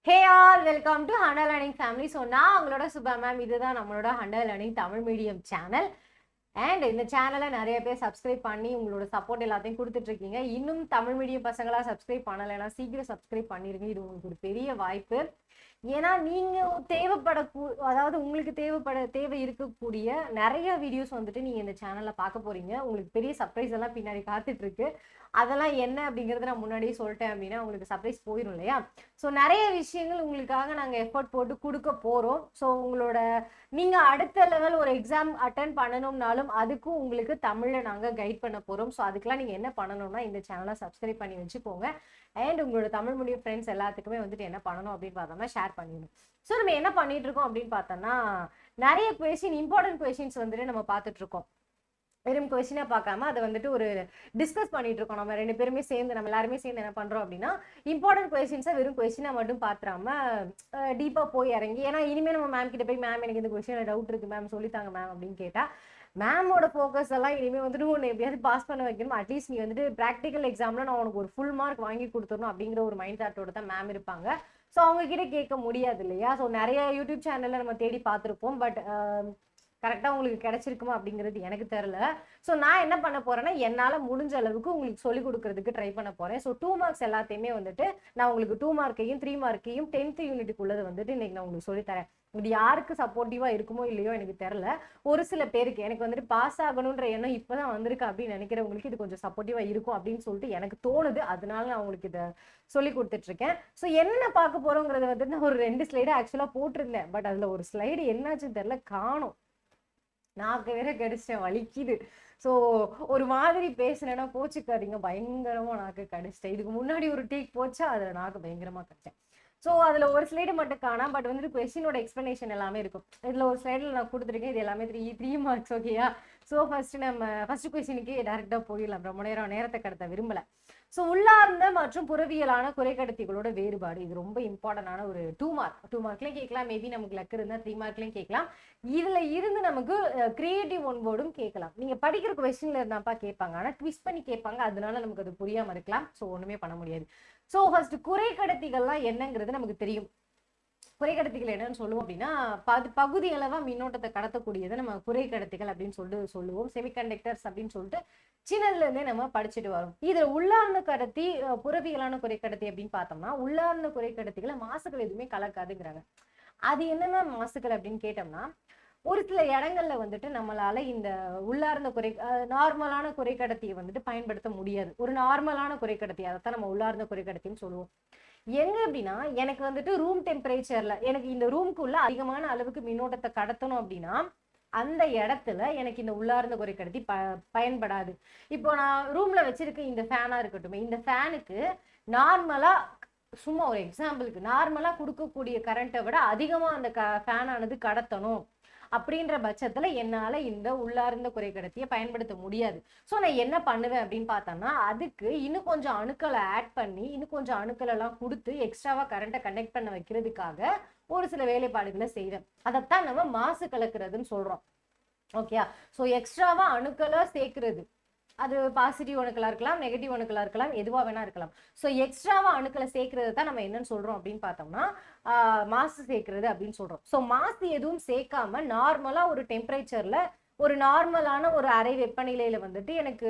Hey all, welcome to Handa Learning Family. So நான் உங்களோட Subha ma'am. இதுதான் நம்மளோட hanta learning Tamil medium channel. And இந்த சேனலை நிறைய பேர் சப்ஸ்கிரைப் பண்ணி உங்களோட சப்போர்ட் எல்லாத்தையும் கொடுத்துட்டு இருக்கீங்க. இன்னும் தமிழ் மீடியம் பசங்களா சப்ஸ்கிரைப் பண்ணலைன்னா சீக்கிரம் சப்ஸ்கிரைப் பண்ணிருங்க. இது உங்களுக்கு ஒரு பெரிய வாய்ப்பு. ஏன்னா நீங்க அதாவது உங்களுக்கு தேவை இருக்கக்கூடிய நிறைய வீடியோஸ் வந்துட்டு நீங்க இந்த சேனல்ல பார்க்க போறீங்க. உங்களுக்கு பெரிய சர்ப்ரைஸ் எல்லாம் பின்னாடி காத்துட்டு இருக்கு. அதெல்லாம் என்ன அப்படிங்கறத நான் முன்னாடியே சொல்லிட்டேன் அப்படின்னா உங்களுக்கு சர்ப்ரைஸ் போயிடும் இல்லையா? ஸோ நிறைய விஷயங்கள் உங்களுக்காக நாங்கள் எஃபர்ட் போட்டு கொடுக்க போறோம். ஸோ நீங்க அடுத்த லெவல் ஒரு எக்ஸாம் அட்டன் பண்ணணும்னாலும் அதுக்கும் உங்களுக்கு தமிழ்ல நாங்க கைட் பண்ண போறோம். ஸோ அதுக்கெல்லாம் நீங்க என்ன பண்ணணும்னா இந்த சேனலை சப்ஸ்கிரைப் பண்ணி வச்சுக்கோங்க. அண்ட் உங்களோட தமிழ் மீடியம் ஃப்ரெண்ட்ஸ் எல்லாத்துக்குமே வந்துட்டு என்ன பண்ணணும் அப்படின்னு பார்த்தோம்னா ஷேர் பண்ணிடணும். ஸோ நம்ம என்ன பண்ணிட்டு இருக்கோம் அப்படின்னு பார்த்தோம்னா நிறைய இம்பார்ட்டன்ட் கொஸ்டின்ஸ் வந்துட்டு நம்ம பார்த்துட்டு இருக்கோம். வெறும் கொஸ்டினா பார்க்காம அதை வந்துட்டு ஒரு டிஸ்கஸ் பண்ணிட்டு இருக்கோம். நம்ம ரெண்டு பேருமே சேர்ந்து நம்ம எல்லாருமே சேர்ந்து என்ன பண்றோம் அப்படின்னா இம்பார்ட்டன்ட் கொஸ்டின்ஸை வெறும் கொஸ்டினா மட்டும் பாத்துறாம டீப்பா போய் இறங்கி, ஏன்னா இனிமே நம்ம மேம் கிட்ட போய் மேம் எனக்கு இந்த கொஸ்டின் டவுட் இருக்கு மேம் சொல்லித்தாங்க மேம் அப்படின்னு கேட்டா மேமோட ஃபோக்கஸ் எல்லாம் இனிமே வந்துட்டு உன்னை எப்படியாவது பாஸ் பண்ண வைக்கணும். அட்லீஸ்ட் நீ வந்துட்டு ப்ராக்டிக்கல் எக்ஸாம்ல நான் உனக்கு ஒரு ஃபுல் மார்க் வாங்கி கொடுத்துடணும் அப்படிங்கிற ஒரு மைண்ட் தாட்டோட தான் மேம் இருப்பாங்க. ஸோ அவங்க கிட்ட கேட்க முடியாது இல்லையா? ஸோ நிறைய யூடியூப் சேனல்ல நம்ம தேடி பார்த்துருப்போம். பட் கரெக்டாக உங்களுக்கு கிடைச்சிருக்குமா அப்படிங்கிறது எனக்கு தெரியல. ஸோ நான் என்ன பண்ண போறேன்னா என்னால் முடிஞ்ச அளவுக்கு உங்களுக்கு சொல்லிக் கொடுக்கறதுக்கு ட்ரை பண்ண போறேன். ஸோ 2 மார்க்ஸ் எல்லாத்தையுமே வந்துட்டு நான் உங்களுக்கு 2 மார்க்கையும் 3 மார்க்கையும் 10th யூனிட்டுக்குள்ளது வந்துட்டு இன்னைக்கு நான் உங்களுக்கு சொல்லித்தரேன். இது யாருக்கு சப்போர்ட்டிவா இருக்குமோ இல்லையோ எனக்கு தெரியல. ஒரு சில பேருக்கு எனக்கு வந்துட்டு பாஸ் ஆகணுன்ற எண்ணம் இப்பதான் வந்திருக்கு அப்படின்னு நினைக்கிறவங்களுக்கு இது கொஞ்சம் சப்போர்ட்டிவா இருக்கும் அப்படின்னு சொல்லிட்டு எனக்கு தோணுது. அதனால நான் உங்களுக்கு இதை சொல்லி கொடுத்துட்டு இருக்கேன். ஸோ என்ன பார்க்க போறோங்கிறத வந்துட்டு நான் ஒரு 2 ஸ்லைடு ஆக்சுவலா போட்டிருந்தேன். பட் அதுல ஒரு ஸ்லைடு என்னாச்சுன்னு தெரியல, காணும். நாக்கு வேற கடிச்சிட்டேன், வலிக்குது. ஸோ ஒரு மாதிரி பேசினேன்னா போச்சுக்காதீங்க, பயங்கரமா நாக்கு கடிச்சிட்டேன். இதுக்கு முன்னாடி ஒரு டேக் போச்சா அதுல நாக்கு பயங்கரமா கடிச்சேன். ஸோ அதுல ஒரு ஸ்லைடு மட்டும் காணாம். பட் வந்துட்டு கொஸ்டினோட எக்ஸ்பிளனேஷன் எல்லாமே இருக்கும். இதுல ஒரு ஸ்லைடில் நான் கொடுத்துருக்கேன். இது எல்லாமே 3 மார்க்ஸ். ஓகேயா? ஸோ ஃபர்ஸ்ட் கொஸ்டினுக்கு டேரக்டா போயிடலாம். ரொம்ப நேரத்தை கடத்த விரும்பல. ஸோ உள்ளார்ந்த மற்றும் புறவியலான குறைக்கடத்திகளோட வேறுபாடு, இது ரொம்ப இம்பார்ட்டன்டான ஒரு 2 மார்க். 2 மார்க்லயும் கேட்கலாம், மேபி நமக்கு லக் இருந்தா 3 மார்க்லயும் கேட்கலாம். இதுல இருந்து நமக்கு கிரியேட்டிவ் ஒன் வேர்டும் கேட்கலாம். நீங்க படிக்கிற கொஸ்டின்ல இருந்தாப்பா கேட்பாங்க, ஆனா ட்விஸ்ட் பண்ணி கேட்பாங்க. அதனால நமக்கு அது புரியாம இருக்கலாம். ஸோ ஒண்ணுமே பண்ண முடியாது. ஸோ ஃபர்ஸ்ட் குறைக்கடத்திகள்லாம் என்னங்கிறது நமக்கு தெரியும். குறைக்கடத்திகள் என்னன்னு சொல்லுவோம் அப்படின்னா பகுதி அளவா மின்னோட்டத்தை கடத்தக்கூடியதை நம்ம குறைக்கடத்திகள் அப்படின்னு சொல்லுவோம். செமிகண்டக்டர்ஸ் அப்படின்னு சொல்லிட்டு சின்னதுல இருந்தே நம்ம படிச்சுட்டு வரோம். இதுல உள்ளார்ந்த கடத்தி புறவியலான குறைக்கடத்தி அப்படின்னு பார்த்தோம்னா உள்ளார்ந்த குறைக்கடத்திகளை மாசுகள் எதுவுமே கலக்காதுங்கிறாங்க. அது என்னென்ன மாசுகள் அப்படின்னு கேட்டோம்னா ஒரு சில இடங்கள்ல வந்துட்டு நம்மளால இந்த உள்ளார்ந்த நார்மலான குறைக்கடத்தியை வந்துட்டு பயன்படுத்த முடியாது. ஒரு நார்மலான குறைக்கடத்தி, அதைத்தான் நம்ம உள்ளார்ந்த குறைக்கடத்தின்னு சொல்லுவோம். எங்க அப்படின்னா எனக்கு வந்துட்டு ரூம் டெம்பரேச்சர்ல எனக்கு இந்த ரூம்குள்ள அதிகமான அளவுக்கு மின்னோட்டத்தை கடத்தணும் அப்படின்னா அந்த இடத்துல எனக்கு இந்த உள்ளார்ந்த குறைக்கடத்தி பயன்படாது. இப்போ நான் ரூம்ல வச்சிருக்க இந்த ஃபேனா இருக்கட்டும், இந்த ஃபேனுக்கு நார்மலா சும்மா ஒரு எக்ஸாம்பிளுக்கு நார்மலா கொடுக்கக்கூடிய கரண்ட்டை விட அதிகமா அந்த ஃபேனானது கடத்தணும் அப்படின்ற பட்சத்துல என்னால இந்த உள்ளார்ந்த குறைக்கடத்தியை பயன்படுத்த முடியாது. ஸோ நான் என்ன பண்ணுவேன் அப்படின்னு பார்த்தோம்னா அதுக்கு இன்னும் கொஞ்சம் அணுக்களை ஆட் பண்ணி இன்னும் கொஞ்சம் அணுக்கள் எல்லாம் கொடுத்து எக்ஸ்ட்ராவா கரண்ட்டை கனெக்ட் பண்ண வைக்கிறதுக்காக ஒரு சில வேலைப்பாடுகளை செய்வேன். அதைத்தான் நம்ம மாசு கலக்கிறதுன்னு சொல்றோம். ஓகேயா? ஸோ எக்ஸ்ட்ராவா அணுக்களை சேர்க்கிறது, அது பாசிட்டிவ் அணுக்களா இருக்கலாம், நெகட்டிவ் அணுக்களா இருக்கலாம், எதுவா வேணா இருக்கலாம். ஸோ எக்ஸ்ட்ராவா அணுக்களை சேர்க்கறது தான் நம்ம என்னன்னு சொல்றோம் அப்படின்னு பார்த்தோம்னா மாசு சேர்க்கறது அப்படின்னு சொல்றோம். ஸோ மாசு எதுவும் சேர்க்காம நார்மலா ஒரு டெம்பரேச்சர்ல ஒரு நார்மலான ஒரு அறை வெப்பநிலையில வந்துட்டு எனக்கு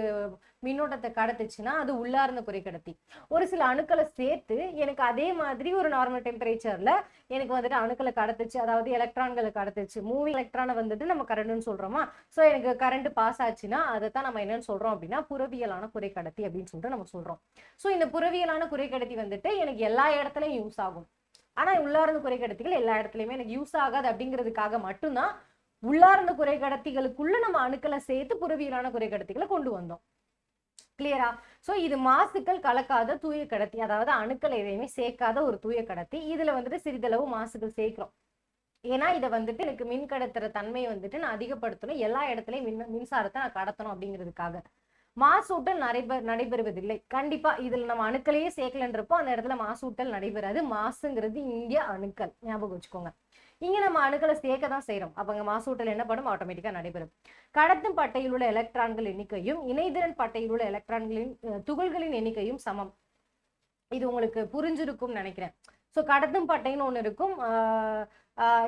மின்னோட்டத்தை கடத்துச்சுன்னா அது உள்ளார்ந்த குறைக்கடத்தி. ஒரு சில அணுக்களை சேர்த்து எனக்கு அதே மாதிரி ஒரு நார்மல் டெம்பரேச்சர்ல எனக்கு வந்துட்டு அணுக்களை கடத்துச்சு, அதாவது எலக்ட்ரான்களை கடத்துச்சு. மூவிங் எலக்ட்ரானை வந்துட்டு நம்ம கரண்ட்னு சொல்றோமா? ஸோ எனக்கு கரண்ட் பாஸ் ஆச்சுன்னா அதைத்தான் நம்ம என்னன்னு சொல்றோம் அப்படின்னா புறவியலான குறைக்கடத்தி அப்படின்னு சொல்லிட்டு நம்ம சொல்றோம். ஸோ இந்த புறவியலான குறைக்கடத்தி வந்துட்டு எனக்கு எல்லா இடத்துலயும் யூஸ் ஆகும். ஆனா உள்ளார்ந்த குறைக்கடத்திகள் எல்லா இடத்துலயுமே எனக்கு யூஸ் ஆகாது. அப்படிங்கிறதுக்காக மட்டும்தான் உள்ளார்ந்த குறைக்கடத்திகளுக்குள்ள நம்ம அணுக்களை சேர்த்து புறவியலான குறைக்கடத்திகளை கொண்டு வந்தோம். கிளியரா? சோ இது மாசுக்கள் கலக்காத தூய கடத்தி, அதாவது அணுக்கள் எதையுமே சேர்க்காத ஒரு தூய கடத்தி. இதுல வந்துட்டு சிறிதளவு மாசுகள் சேர்க்கிறோம். ஏன்னா இதை வந்துட்டு எனக்கு மின் கடத்துற தன்மையை வந்துட்டு நான் அதிகப்படுத்தணும், எல்லா இடத்துலயும் மின்சாரத்தை நான் கடத்தணும் அப்படிங்கிறதுக்காக. மாசூட்டல் நடைபெறுவதில்லை. கண்டிப்பா இதுல நம்ம அணுக்களையே சேர்க்கலன்றப்போ அந்த இடத்துல மாசூட்டல் நடைபெறாது. மாசுங்கிறது இங்க அணுக்கள், ஞாபகம் வச்சுக்கோங்க. இங்க நம்ம அணுக்களை சேர்க்க தான் செய்யறோம். அப்ப அங்க மாசூட்டல் என்ன பண்ணும்? ஆட்டோமேட்டிக்கா நடைபெறும். கடத்தும் பட்டையில் உள்ள எலக்ட்ரான்கள் எண்ணிக்கையும் இணைதிறன் பட்டையில் உள்ள எலக்ட்ரான்களின் துகள்களின் எண்ணிக்கையும் சமம். இது உங்களுக்கு புரிஞ்சிருக்கும் நினைக்கிறேன். ஸோ கடத்தும் பட்டைன்னு ஒன்று இருக்கும்,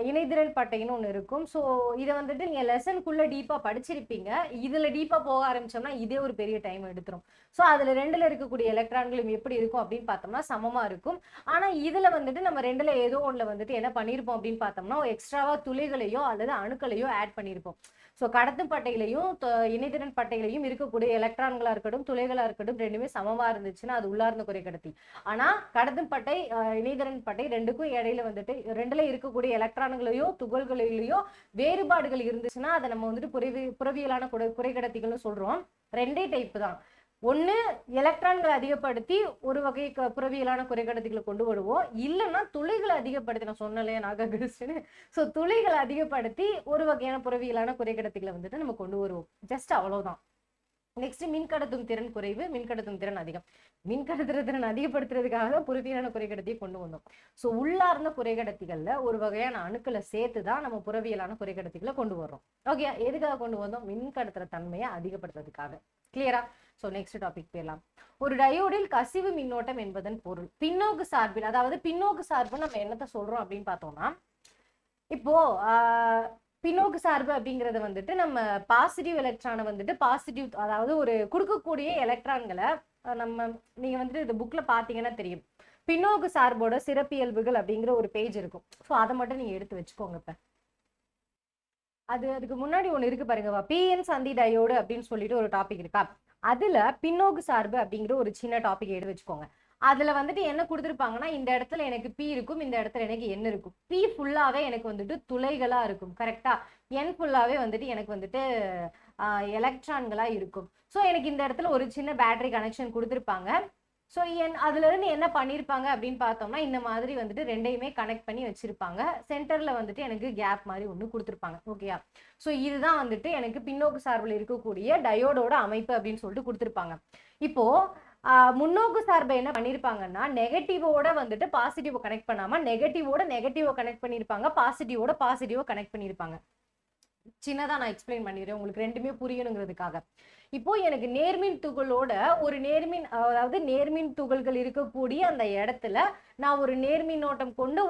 இணைதிறன் பட்டைன்னு ஒன்று இருக்கும். ஸோ இதை வந்துட்டு நீங்கள் லெசனுக்குள்ளே டீப்பாக படிச்சிருப்பீங்க. இதில் டீப்பாக போக ஆரம்பிச்சோம்னா இதே ஒரு பெரிய டைம் எடுத்துரும். ஸோ அதில் ரெண்டில் இருக்கக்கூடிய எலக்ட்ரான்களும் எப்படி இருக்கும் அப்படின்னு பார்த்தோம்னா சமமாக இருக்கும். ஆனால் இதில் வந்துட்டு நம்ம ரெண்டில் ஏதோ ஒன்றில் வந்துட்டு என்ன பண்ணியிருப்போம் அப்படின்னு பார்த்தோம்னா எக்ஸ்ட்ராவாக துளைகளையோ அல்லது அணுக்களையோ ஆட் பண்ணியிருப்போம். ஸோ கடத்தும் பட்டையிலையும் இணைதிறன் பட்டையிலையும் இருக்கக்கூடிய எலக்ட்ரான்களாக இருக்கட்டும் துளைகளாக இருக்கட்டும் ரெண்டுமே சமமாக இருந்துச்சுன்னா அது உள்ளார்ந்த குறைக்கடத்தி. ஆனால் கடத்தும் பட்டை இணைதிறன் பட்டை ரெண்டுக்கும் இடையில வந்துட்டு ரெண்டுல இருக்கக்கூடிய எலக்ட்ரான்களையோ துகள்களிலேயோ வேறுபாடுகள் இருந்துச்சுன்னா அதை நம்ம வந்துட்டு புறவியலான குறைக்கடத்திகள்னு சொல்றோம். ரெண்டே டைப் தான். ஒன்று எலக்ட்ரான்களை அதிகப்படுத்தி ஒரு வகை புறவியலான குறைக்கடத்திகளை கொண்டு வருவோம், இல்லைன்னா துளைகளை அதிகப்படுத்தி, நான் சொன்னலையே நாககிருஷ்ணன், ஸோ துளைகளை அதிகப்படுத்தி ஒரு வகையான புறவியலான குறைக்கடத்திகளை வந்துட்டு நம்ம கொண்டு வருவோம். ஜஸ்ட் அவ்வளவுதான். நெக்ஸ்ட் மின்கடத்தும் திறன் குறைவு, மின்கடத்தும் திறன் அதிகம். மின்கடத்துற திறன் அதிகப்படுத்துறதுக்காக தான் புறவியலான குறைக்கடத்தியை கொண்டு வந்தோம். ஸோ உள்ளார்ந்த குறைக்கடத்திகள்ல ஒரு வகையான அணுக்களை சேர்த்து தான் நம்ம புறவியலான குறைக்கடத்திகளை கொண்டு வர்றோம். ஓகே, எதுக்காக கொண்டு வந்தோம்? மின்கடத்துற தன்மையை அதிகப்படுத்துறதுக்காக. கிளியரா? ஸோ நெக்ஸ்ட் டாபிக் போயிடலாம். ஒரு டயோடில் கசிவு மின்னோட்டம் என்பதன் பொருள். பின்னோக்கு சார்பில், அதாவது பின்னோக்கு சார்பு நம்ம என்னத்த சொல்றோம் அப்படின்னு பார்த்தோம்னா, இப்போ பின்னோக்கு சார்பு அப்படிங்கறது வந்துட்டு நம்ம பாசிட்டிவ் எலக்ட்ரானை வந்துட்டு பாசிட்டிவ், அதாவது ஒரு கொடுக்கக்கூடிய எலக்ட்ரான்களை நம்ம நீங்க வந்துட்டு இந்த புக்ல பாத்தீங்கன்னா தெரியும். பின்னோக்கு சார்போட சிறப்பியல்புகள் அப்படிங்கிற ஒரு பேஜ் இருக்கும். ஸோ அதை மட்டும் நீங்க எடுத்து வச்சுக்கோங்க. இப்ப அதுக்கு முன்னாடி ஒண்ணு இருக்கு பாருங்கப்பா, பிஎன் சந்தி டயோடு அப்படின்னு சொல்லிட்டு ஒரு டாபிக் இருக்கா. அதுல பின்னோக்கு சார்பு அப்படிங்கிற ஒரு சின்ன டாபிக் எடுத்து வச்சுக்கோங்க. அதுல வந்துட்டு என்ன கொடுத்துருப்பாங்கன்னா, இந்த இடத்துல எனக்கு பி இருக்கும், இந்த இடத்துல எனக்கு என் இருக்கும். பி ஃபுல்லாவே எனக்கு வந்துட்டு துளைகளா இருக்கும், கரெக்டா. என் ஃபுல்லாவே வந்துட்டு எனக்கு வந்துட்டு எலக்ட்ரான்களா இருக்கும். ஸோ எனக்கு இந்த இடத்துல ஒரு சின்ன பேட்டரி கனெக்ஷன் கொடுத்துருப்பாங்க. ஸோ அதுல இருந்து என்ன பண்ணியிருப்பாங்க அப்படின்னு பார்த்தோம்னா, இந்த மாதிரி வந்துட்டு ரெண்டையுமே கனெக்ட் பண்ணி வச்சிருப்பாங்க. சென்டர்ல வந்துட்டு எனக்கு கேப் மாதிரி ஒன்று கொடுத்துருப்பாங்க. ஓகேயா? ஸோ இதுதான் வந்துட்டு எனக்கு பின்னோக்கு சார்பில் இருக்கக்கூடிய டயோடோட அமைப்பு அப்படின்னு சொல்லிட்டு கொடுத்துருப்பாங்க. இப்போ முன்னோக்கு சார்பை என்ன பண்ணிருப்பாங்கன்னா, நெகட்டிவோட வந்துட்டு பாசிட்டிவ் கனெக்ட் பண்ணாம நெகட்டிவோட நெகட்டிவ் கனெக்ட் பண்ணிருப்பாங்க, பாசிட்டிவோட பாசிட்டிவ் கனெக்ட் பண்ணிருப்பாங்க. சின்னதா நான் எக்ஸ்பிளைன் பண்ணிடுறேன் உங்களுக்கு ரெண்டுமே புரியணுங்கிறதுக்காக. இப்போ எனக்கு நேர்மின் துகளோட ஒரு நேர்மின், அதாவது நேர்மின் துகள்கள் இருக்கக்கூடிய அந்த இடத்துல நான் ஒரு நேர்மின்னோட்டம் கொண்டு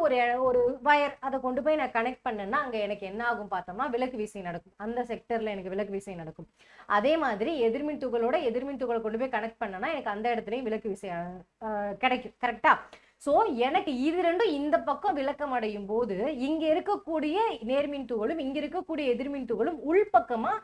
ஒரு வயர் அதை கொண்டு போய் நான் கனெக்ட் பண்ணேன்னா அங்க எனக்கு என்ன ஆகும் பார்த்தோம்னா விலக்கு விசை நடக்கும். அந்த செக்டர்ல எனக்கு விலக்கு விசை நடக்கும். அதே மாதிரி எதிர்மின் துகளோட எதிர்மின் துகளை கொண்டு போய் கனெக்ட் பண்ணனா எனக்கு அந்த இடத்துலயும் விலக்கு விசை கிடைக்கும், கரெக்டா. சோ எனக்கு இது ரெண்டும் இந்த பக்கம் விளக்கம் அடையும் போது இங்க இருக்கக்கூடிய நேர்மின் துகளும் இங்க இருக்கக்கூடிய எதிர்மின் துகளும் உள்பக்கமா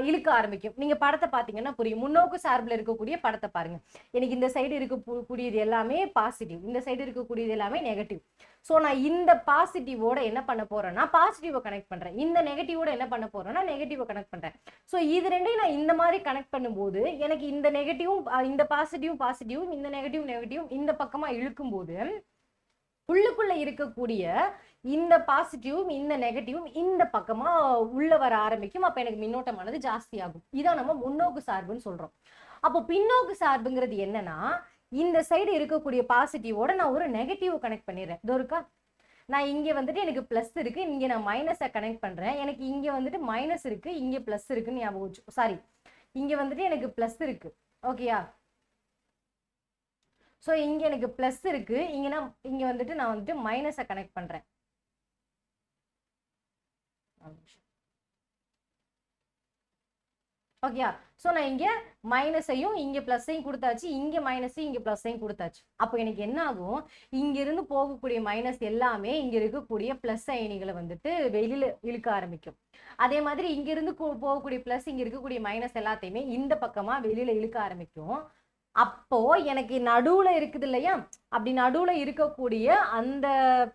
இழுக்க ஆரம்பிக்கும். நீங்க படத்தை பாத்தீங்கன்னா புரியும். முன்னோக்கு சார்பில் இருக்கக்கூடிய படத்தை பாருங்க. எனக்கு இந்த சைடு இருக்கக்கூடியது எல்லாமே பாசிட்டிவ், இந்த சைடு இருக்கக்கூடியது எல்லாமே நெகட்டிவ். ஸோ நான் இந்த பாசிட்டிவோட என்ன பண்ண போறேன்னா பாசிட்டிவை கனெக்ட் பண்றேன், இந்த நெகட்டிவோட என்ன பண்ண போறேன்னா நெகட்டிவை கனெக்ட் பண்றேன். ஸோ இது ரெண்டையும் நான் இந்த மாதிரி கனெக்ட் பண்ணும்போது எனக்கு இந்த நெகட்டிவும் இந்த பாசிட்டிவும் இந்த நெகட்டிவும் இந்த பக்கமா இழுக்கும் போது உள்ளுக்குள்ள இருக்கக்கூடிய இந்த பாசிட்டிவும் இந்த நெகட்டிவும் இந்த பக்கமா உள்ள வர ஆரம்பிக்கும். அப்ப எனக்கு மின்னோட்டமானது ஜாஸ்தி ஆகும். இதான் நம்ம முன்னோக்கு சார்புன்னு சொல்றோம். அப்போ பின்னோக்கு சார்புங்கிறது என்னன்னா, இந்த சைடு இருக்கக்கூடிய பாசிட்டிவோட நான் ஒரு நெகட்டிவ் கனெக்ட் பண்ணிடுறேன். இதோ இருக்கா, நான் இங்க வந்துட்டு எனக்கு பிளஸ் இருக்கு, இங்க நான் மைனஸை கனெக்ட் பண்றேன். எனக்கு இங்க வந்துட்டு மைனஸ் இருக்கு, இங்க பிளஸ் இருக்குன்னு ஞாபகம் வச்சு, சாரி, இங்க வந்துட்டு எனக்கு பிளஸ் இருக்கு. ஓகேயா? ஸோ இங்க எனக்கு பிளஸ் இருக்கு, இங்க வந்துட்டு நான் வந்துட்டு மைனஸை கனெக்ட் பண்றேன். ஓகேயா? ஸோ நான் இங்க மைனஸையும் இங்க பிளஸையும் கொடுத்தாச்சு, இங்க மைனஸையும் இங்க பிளஸையும் கொடுத்தாச்சு. அப்போ எனக்கு என்ன ஆகும், இங்க இருந்து போகக்கூடிய மைனஸ் எல்லாமே இங்க இருக்கக்கூடிய பிளஸ் அயனிகளை வந்துட்டு வெளியில இழுக்க ஆரம்பிக்கும். அதே மாதிரி இங்க இருந்து போகக்கூடிய பிளஸ் இங்க இருக்கக்கூடிய மைனஸ் எல்லாத்தையுமே இந்த பக்கமா வெளியில இழுக்க ஆரம்பிக்கும். அப்போ எனக்கு நடுவுல இருக்குது இல்லையா, அப்படி நடுவுல இருக்கக்கூடிய அந்த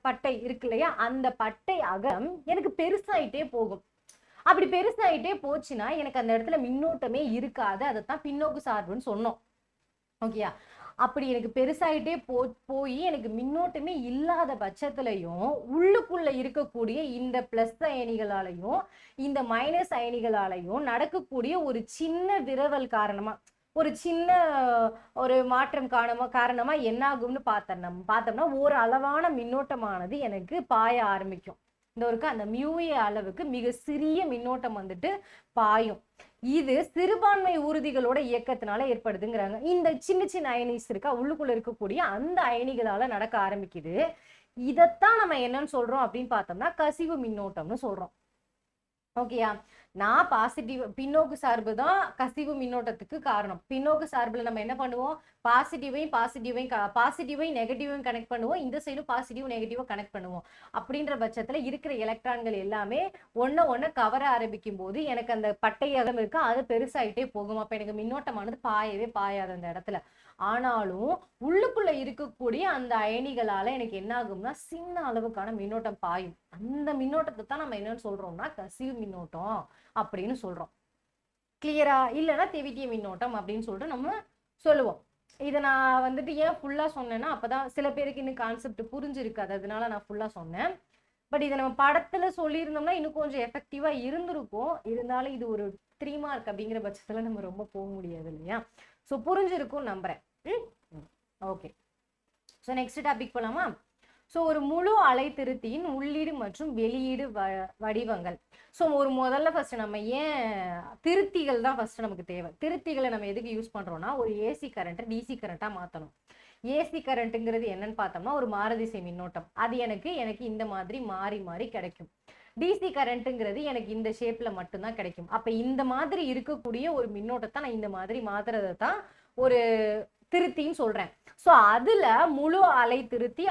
பட்டை இருக்கு இல்லையா, அந்த பட்டை அகலம் எனக்கு பெருசாயிட்டே போகும். அப்படி பெருசாயிட்டே போச்சுன்னா எனக்கு அந்த இடத்துல மின்னோட்டமே இருக்காது. அதைத்தான் பின்னோக்கு சார்புன்னு சொன்னோம். ஓகேயா? அப்படி எனக்கு பெருசாயிட்டே போய் எனக்கு மின்னோட்டமே இல்லாத பட்சத்துலையும் உள்ளுக்குள்ள இருக்கக்கூடிய இந்த பிளஸ் அயனிகளாலையும் இந்த மைனஸ் அயனிகளாலையும் நடக்கக்கூடிய ஒரு சின்ன விரவல் காரணமா, ஒரு சின்ன ஒரு மாற்றம் காரணமா என்ன ஆகும்னு பார்த்தோம்னா ஒரு அளவான மின்னோட்டமானது எனக்கு பாய ஆரம்பிக்கும். இந்த ஒரு அந்த மியூஏ அளவுக்கு மிக சிறிய மின்னோட்டம் வந்துட்டு பாயும். இது சிறுபான்மை ஊர்திகளோட இயக்கத்தினால ஏற்படுதுங்கிறாங்க. இந்த சின்ன சின்ன அயனிஸ் இருக்கா உள்ளுக்குள்ள இருக்கக்கூடிய அந்த அயனிகளால நடக்க ஆரம்பிக்குது. இதைத்தான் நம்ம என்னன்னு சொல்றோம் அப்படின்னு பார்த்தோம்னா கசிவு மின்னோட்டம்னு சொல்றோம். ஓகேயா? நான் பாசிட்டிவ் பின்னோக்கு சார்பு தான் கசிவு மின்னோட்டத்துக்கு காரணம். பின்னோக்கு சார்புல நம்ம என்ன பண்ணுவோம், பாசிட்டிவையும் நெகட்டிவையும் கனெக்ட் பண்ணுவோம், இந்த சைடும் பாசிட்டிவ் நெகட்டிவா கனெக்ட் பண்ணுவோம். அப்படின்ற பட்சத்துல இருக்கிற எலக்ட்ரான்கள் எல்லாமே ஒன்ன கவர ஆரம்பிக்கும் போது எனக்கு அந்த பட்டையகம் இருக்கு, அது பெருசாயிட்டே போகும். அப்ப எனக்கு மின்னோட்டமானது பாயவே பாயாது அந்த இடத்துல. ஆனாலும் உள்ளுக்குள்ள இருக்கக்கூடிய அந்த அயனிகளால எனக்கு என்ன ஆகும்னா சின்ன அளவுக்கான மின்னோட்டம் பாயும். அந்த மின்னோட்டத்தை தான் நம்ம என்னன்னு சொல்றோம்னா கசிவு மின்னோட்டம் அப்படின்னு சொல்றோம். கிளியரா? இல்லைன்னா தெவிட்டிய மின்னோட்டம் அப்படின்னு சொல்லிட்டு நம்ம சொல்லுவோம். இதை நான் வந்துட்டு ஏன் ஃபுல்லா சொன்னேன்னா அப்பதான் சில பேருக்கு இன்னும் கான்செப்ட் புரிஞ்சிருக்காது, அதனால நான் ஃபுல்லா சொன்னேன். பட் இதை நம்ம படத்துல சொல்லியிருந்தோம்னா இன்னும் கொஞ்சம் எஃபெக்டிவா இருந்திருக்கும். இருந்தாலும் இது ஒரு 3 மார்க் அப்படிங்கிற பட்சத்துல நம்ம ரொம்ப போக முடியாது இல்லையா? ஸோ புரிஞ்சிருக்கும் நம்புறேன். ஓகே, ஸோ நெக்ஸ்ட் டாபிக் போலாமா? ஸோ ஒரு முழு அலைத்திருத்தியின் உள்ளீடு மற்றும் வெளியீடு வடிவங்கள். ஸோ முதல்ல ஃபர்ஸ்ட் நம்ம ஏன் திருத்திகள் தான் ஃபர்ஸ்ட் நமக்கு தேவை. திருத்திகளை நம்ம எதுக்கு யூஸ் பண்றோம்னா ஒரு ஏசி கரண்ட்டை டிசி கரண்டா மாற்றணும். ஏசி கரண்ட்டுங்கிறது என்னன்னு பார்த்தோம்னா ஒரு மாறுதிசை மின்னோட்டம். அது எனக்கு இந்த மாதிரி மாறி மாறி கிடைக்கும். டிசி கரண்ட்டுங்கிறது எனக்கு இந்த ஷேப்ல மட்டும்தான் கிடைக்கும். அப்ப இந்த மாதிரி இருக்கக்கூடிய ஒரு மின்னோட்டத்தை நான் இந்த மாதிரி மாத்துறதை தான் ஒரு திருத்தின்னு சொல்றேன். ஸோ அதுல முழு அலை திருத்தி